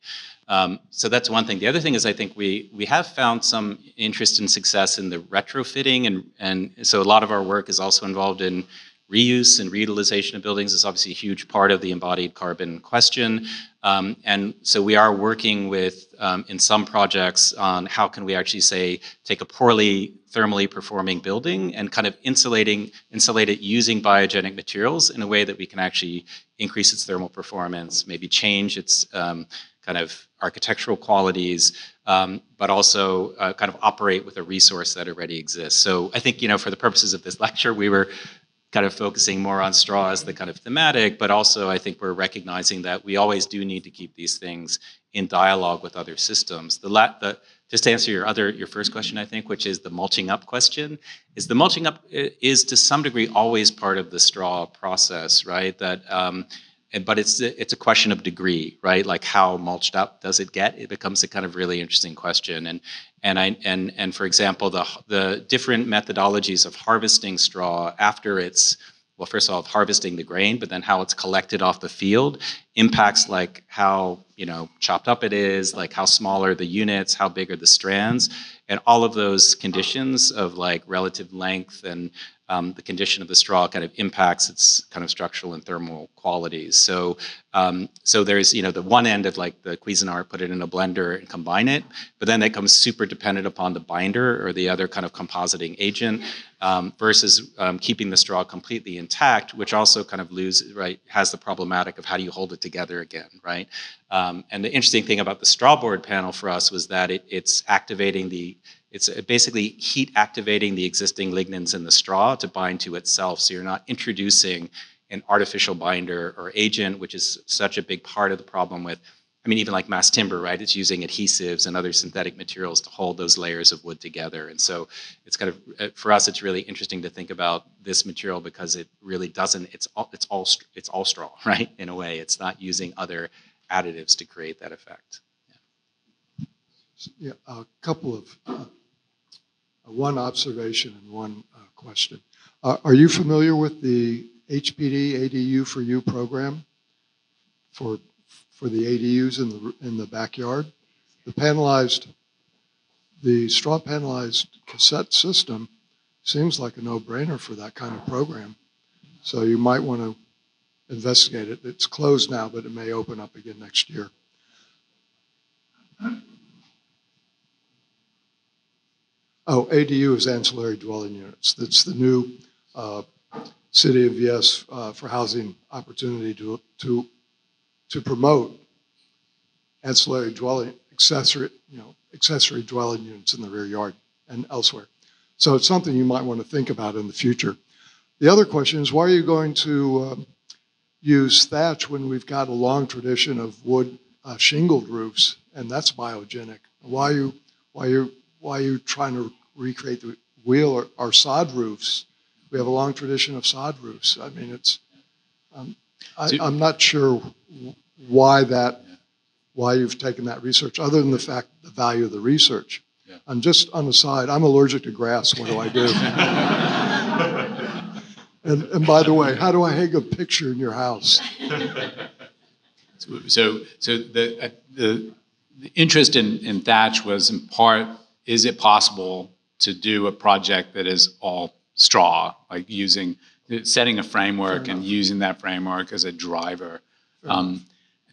So that's one thing. The other thing is I think we have found some interest and success in the retrofitting, and so a lot of our work is also involved in reuse and reutilization of buildings is obviously a huge part of the embodied carbon question. And so we are working with, in some projects, on how can we actually say, take a poorly thermally performing building and kind of insulate it using biogenic materials in a way that we can actually increase its thermal performance, maybe change its kind of architectural qualities, but also kind of operate with a resource that already exists. So I think, for the purposes of this lecture, we were kind of focusing more on straw as the kind of thematic, but also I think we're recognizing that we always do need to keep these things in dialogue with other systems. Just to answer your first question, I think, which is the mulching up question, is the mulching up is to some degree always part of the straw process, right? But it's a question of degree, right? Like how mulched up does it get? It becomes a kind of really interesting question. And for example, the different methodologies of harvesting straw after it's, well, first of all, harvesting the grain, but then how it's collected off the field impacts like how, chopped up it is, like how small are the units, how big are the strands, and all of those conditions of like relative length and the condition of the straw kind of impacts its kind of structural and thermal qualities. So there's, the one end of like the Cuisinart, put it in a blender and combine it, but then that comes super dependent upon the binder or the other kind of compositing agent versus keeping the straw completely intact, which also kind of has the problematic of how do you hold it together again, right? And the interesting thing about the straw board panel for us was that it's basically heat activating the existing lignins in the straw to bind to itself. So you're not introducing an artificial binder or agent, which is such a big part of the problem with, even like mass timber, right? It's using adhesives and other synthetic materials to hold those layers of wood together. And so it's kind of, for us, it's really interesting to think about this material because it really doesn't, it's all straw, right? In a way, it's not using other additives to create that effect. Yeah, a couple of one observation and one question. Are you familiar with the HPD ADU for You program for the ADUs in the backyard? The straw panelized cassette system seems like a no-brainer for that kind of program. So you might want to investigate it. It's closed now, but it may open up again next year. Oh, ADU is ancillary dwelling units. That's the new City of Yes for Housing opportunity to promote ancillary dwelling, accessory dwelling units in the rear yard and elsewhere. So it's something you might want to think about in the future. The other question is, why are you going to use thatch when we've got a long tradition of wood shingled roofs, and that's biogenic? Why are you trying to recreate the wheel or sod roofs? We have a long tradition of sod roofs. I'm not sure why you've taken that research, other than the value of the research. Yeah. And just on the side, I'm allergic to grass. What do I do? and by the way, how do I hang a picture in your house? So the interest in thatch was in part, is it possible to do a project that is all straw, like setting a framework and using that framework as a driver? I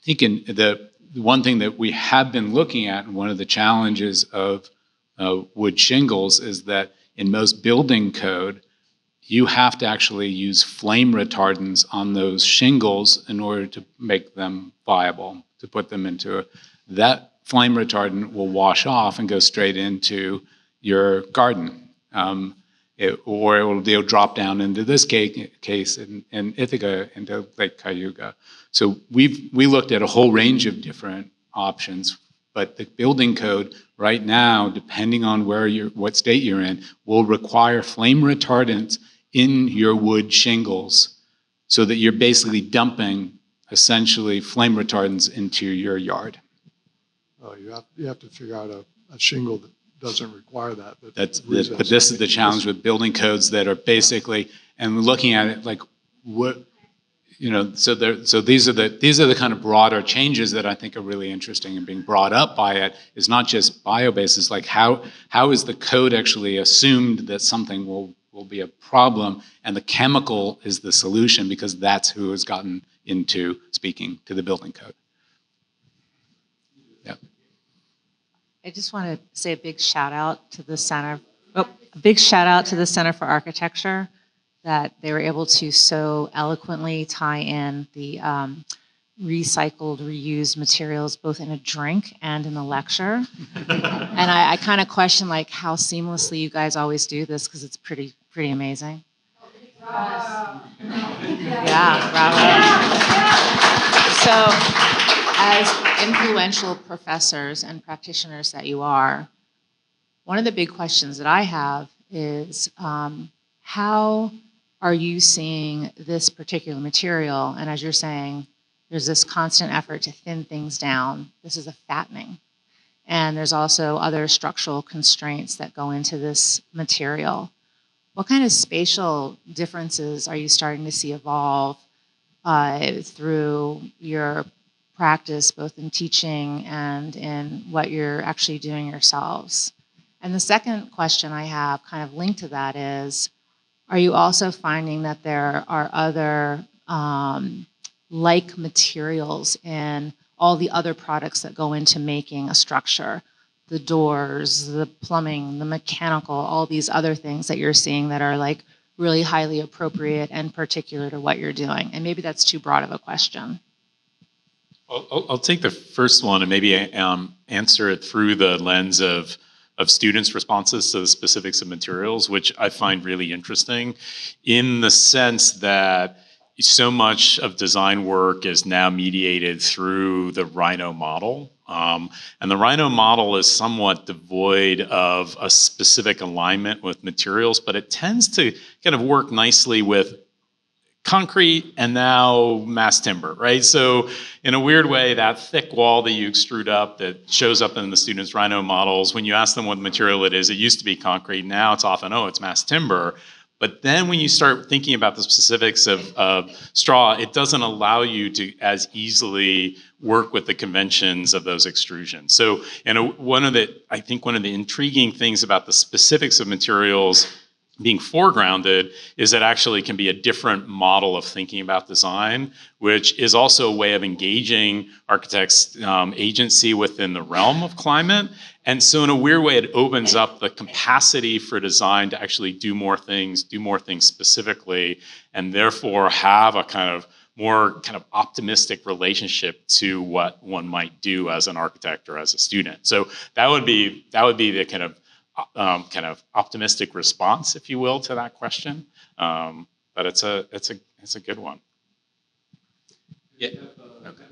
think the one thing that we have been looking at, and one of the challenges of wood shingles, is that in most building code, you have to actually use flame retardants on those shingles in order to make them viable, to put them into that flame retardant will wash off and go straight into your garden. Or they'll drop down into this case in Ithaca, into Lake Cayuga. So we looked at a whole range of different options, but the building code right now, depending on what state you're in, will require flame retardants in your wood shingles, so that you're basically dumping essentially flame retardants into your yard. Oh, you have to figure out a shingle that doesn't require that. But this is the challenge with building codes that are basically, and looking at it like what, so these are the kind of broader changes that I think are really interesting, and being brought up by it is not just bio-based, it's like how is the code actually assumed that something will will be a problem, and the chemical is the solution because that's who has gotten into speaking to the building code. Yeah. I just want to say a big shout out to the Center. A big shout out to the Center for Architecture that they were able to so eloquently tie in the recycled, reused materials both in a drink and in a lecture. And I kind of question like how seamlessly you guys always do this because it's pretty amazing. Yeah, bravo. So, as influential professors and practitioners that you are, one of the big questions that I have is how are you seeing this particular material? And as you're saying, there's this constant effort to thin things down. This is a fattening. And there's also other structural constraints that go into this material. What kind of spatial differences are you starting to see evolve through your practice, both in teaching and in what you're actually doing yourselves? And the second question I have kind of linked to that is, are you also finding that there are other like materials in all the other products that go into making a structure? The doors, the plumbing, the mechanical, all these other things that you're seeing that are like really highly appropriate and particular to what you're doing? And maybe that's too broad of a question. I'll take the first one and maybe answer it through the lens of students' responses to the specifics of materials, which I find really interesting in the sense that so much of design work is now mediated through the Rhino model. And the Rhino model is somewhat devoid of a specific alignment with materials, but it tends to kind of work nicely with concrete and now mass timber, right? So in a weird way, that thick wall that you extrude up that shows up in the students' Rhino models, when you ask them what material it used to be concrete, now it's often, oh, it's mass timber. But then when you start thinking about the specifics of straw, it doesn't allow you to as easily work with the conventions of those extrusions. So one of the intriguing things about the specifics of materials being foregrounded is that actually can be a different model of thinking about design, which is also a way of engaging architects' agency within the realm of climate. And so in a weird way, it opens up the capacity for design to actually do more things specifically, and therefore have a kind of more kind of optimistic relationship to what one might do as an architect or as a student. So that would be the kind of optimistic response, if you will, to that question. But it's a good one. Yeah. Okay.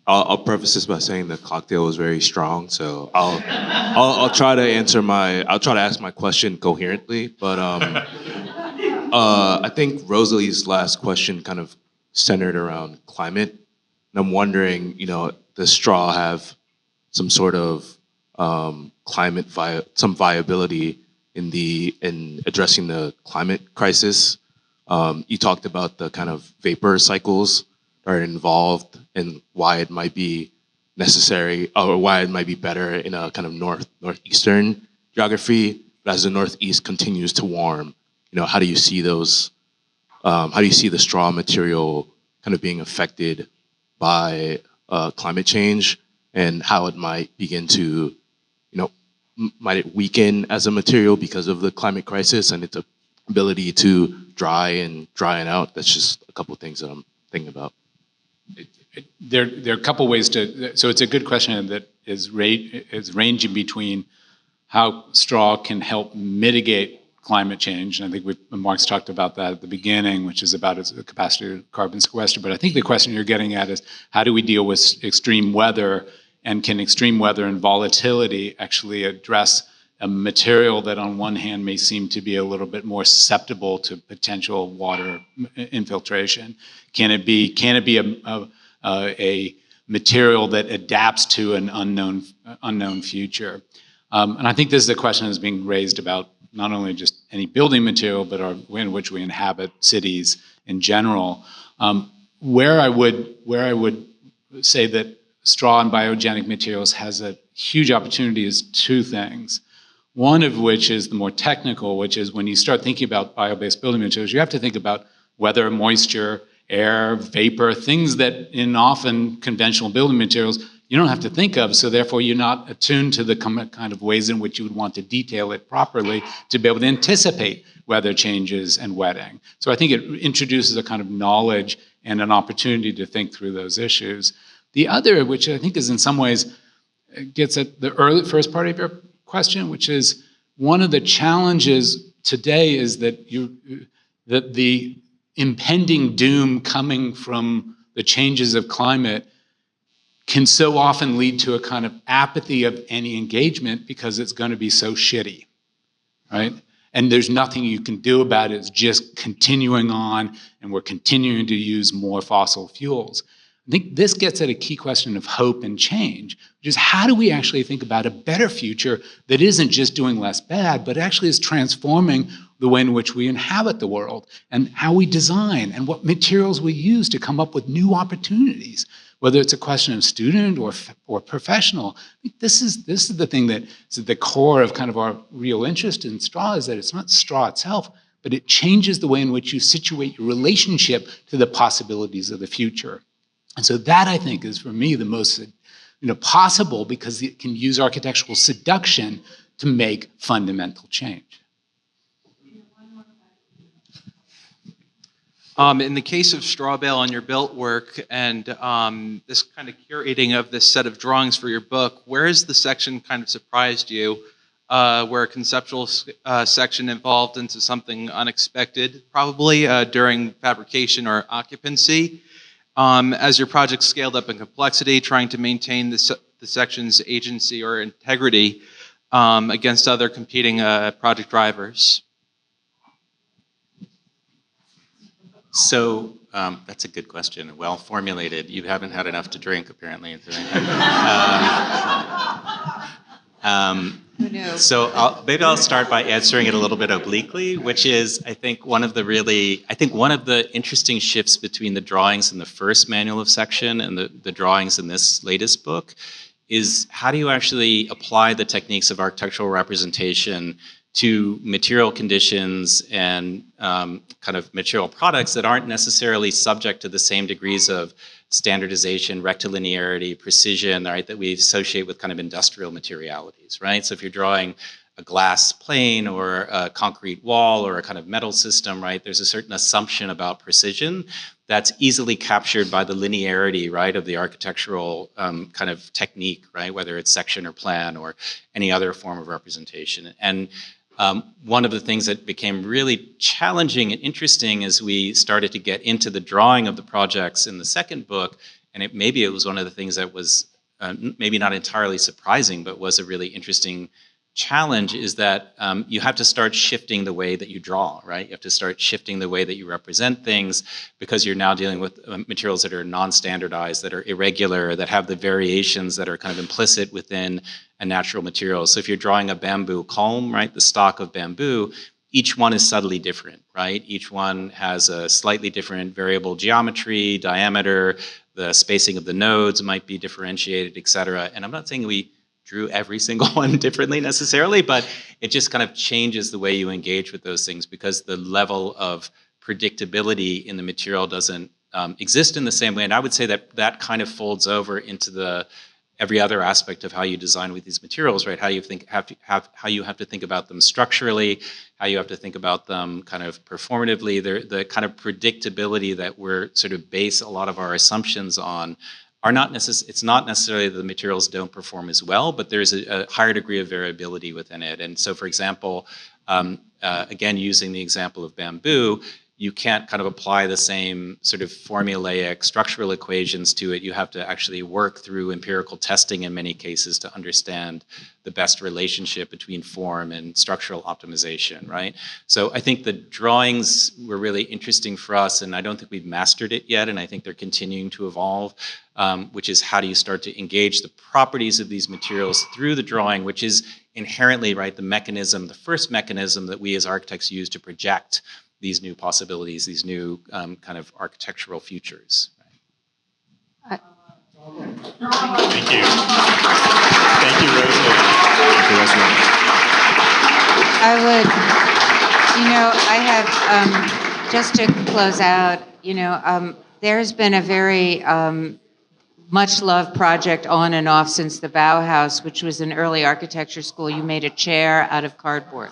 I'll preface this by saying the cocktail was very strong, so I'll try to ask my question coherently. But I think Rosalie's last question kind of centered around climate, and I'm wondering, does straw have some sort of some viability in addressing the climate crisis? You talked about the kind of vapor cycles that are involved and why it might be necessary or why it might be better in a kind of northeastern geography. But as the Northeast continues to warm, how do you see those? How do you see the straw material kind of being affected by climate change, and how it might begin to, might it weaken as a material because of the climate crisis and its ability to drying out? That's just a couple of things that I'm thinking about. There are a couple ways so it's a good question that is ranging between how straw can help mitigate climate change, and I think Marc's talked about that at the beginning, which is about its capacity to carbon sequester. But I think the question you're getting at is, how do we deal with extreme weather, and can extreme weather and volatility actually address a material that on one hand may seem to be a little bit more susceptible to potential water infiltration? Can it be a material that adapts to an unknown future? And I think this is a question that's being raised about not only just any building material, but our way in which we inhabit cities in general. Where I would say that straw and biogenic materials has a huge opportunity is two things. One of which is the more technical, which is when you start thinking about bio-based building materials, you have to think about weather, moisture, air, vapor, things that in often conventional building materials you don't have to think of, so therefore you're not attuned to the kind of ways in which you would want to detail it properly to be able to anticipate weather changes and wetting. So I think it introduces a kind of knowledge and an opportunity to think through those issues. The other, which I think is in some ways gets at the first part of your question, which is one of the challenges today is that that the impending doom coming from the changes of climate can so often lead to a kind of apathy of any engagement because it's going to be so shitty, right? And there's nothing you can do about it. It's just continuing on, and we're continuing to use more fossil fuels. I think this gets at a key question of hope and change, which is how do we actually think about a better future that isn't just doing less bad, but actually is transforming the way in which we inhabit the world and how we design and what materials we use to come up with new opportunities, whether it's a question of student or professional. I think this is the thing that is at the core of kind of our real interest in straw, is that it's not straw itself, but it changes the way in which you situate your relationship to the possibilities of the future. And so that, I think, is for me the most possible, because it can use architectural seduction to make fundamental change. In the case of straw bale on your built work and this kind of curating of this set of drawings for your book, where has the section kind of surprised you, where a conceptual section evolved into something unexpected, probably during fabrication or occupancy? As your project scaled up in complexity, trying to maintain the section's agency or integrity against other competing project drivers? So that's a good question, well formulated. You haven't had enough to drink, apparently. Who knew? So maybe I'll start by answering it a little bit obliquely, which is, I think one of the interesting shifts between the drawings in the first manual of section and the drawings in this latest book is how do you actually apply the techniques of architectural representation to material conditions and kind of material products that aren't necessarily subject to the same degrees of standardization, rectilinearity, precision, right, that we associate with kind of industrial materialities, right? So if you're drawing a glass plane or a concrete wall or a kind of metal system, right, there's a certain assumption about precision that's easily captured by the linearity, right, of the architectural kind of technique, right, whether it's section or plan or any other form of representation. And one of the things that became really challenging and interesting as we started to get into the drawing of the projects in the second book, and maybe it was one of the things that was maybe not entirely surprising, but was a really interesting challenge, is that you have to start shifting the way that you draw, right? You have to start shifting the way that you represent things, because you're now dealing with materials that are non-standardized, that are irregular, that have the variations that are kind of implicit within a natural material. So if you're drawing a bamboo culm, right, the stock of bamboo, each one is subtly different, right? Each one has a slightly different variable geometry, diameter, the spacing of the nodes might be differentiated, et cetera. And I'm not saying we drew every single one differently necessarily, but it just kind of changes the way you engage with those things, because the level of predictability in the material doesn't exist in the same way. And I would say that that kind of folds over into every other aspect of how you design with these materials, right? How you how you have to think about them structurally, how you have to think about them kind of performatively. The kind of predictability that we're sort of base a lot of our assumptions on are not it's not necessarily that the materials don't perform as well, but there's a higher degree of variability within it. And so, for example, again, using the example of bamboo, you can't kind of apply the same sort of formulaic structural equations to it. You have to actually work through empirical testing in many cases to understand the best relationship between form and structural optimization, right? So I think the drawings were really interesting for us, and I don't think we've mastered it yet, and I think they're continuing to evolve, which is how do you start to engage the properties of these materials through the drawing, which is inherently, right, the first mechanism that we as architects use to project these new possibilities, these new kind of architectural futures. Thank you. Thank you, Rosalie. Thank you, Rosalie. I would, I have, just to close out, there's been a very much loved project on and off since the Bauhaus, which was an early architecture school. You made a chair out of cardboard.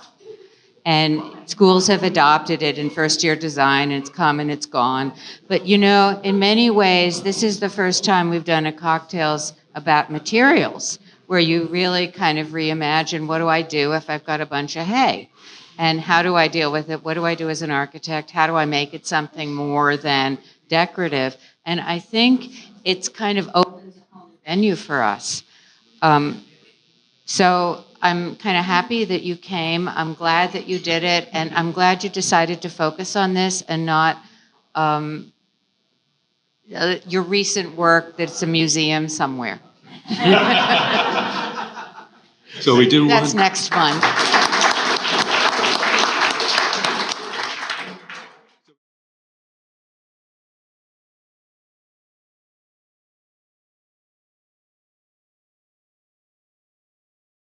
And schools have adopted it in first year design, and it's come and it's gone. But in many ways, this is the first time we've done a cocktails about materials, where you really kind of reimagine, what do I do if I've got a bunch of hay? And how do I deal with it? What do I do as an architect? How do I make it something more than decorative? And I think it's kind of opens a whole venue for us. So I'm kind of happy that you came. I'm glad that you did it, and I'm glad you decided to focus on this and not your recent work that's a museum somewhere. So we do That's next month.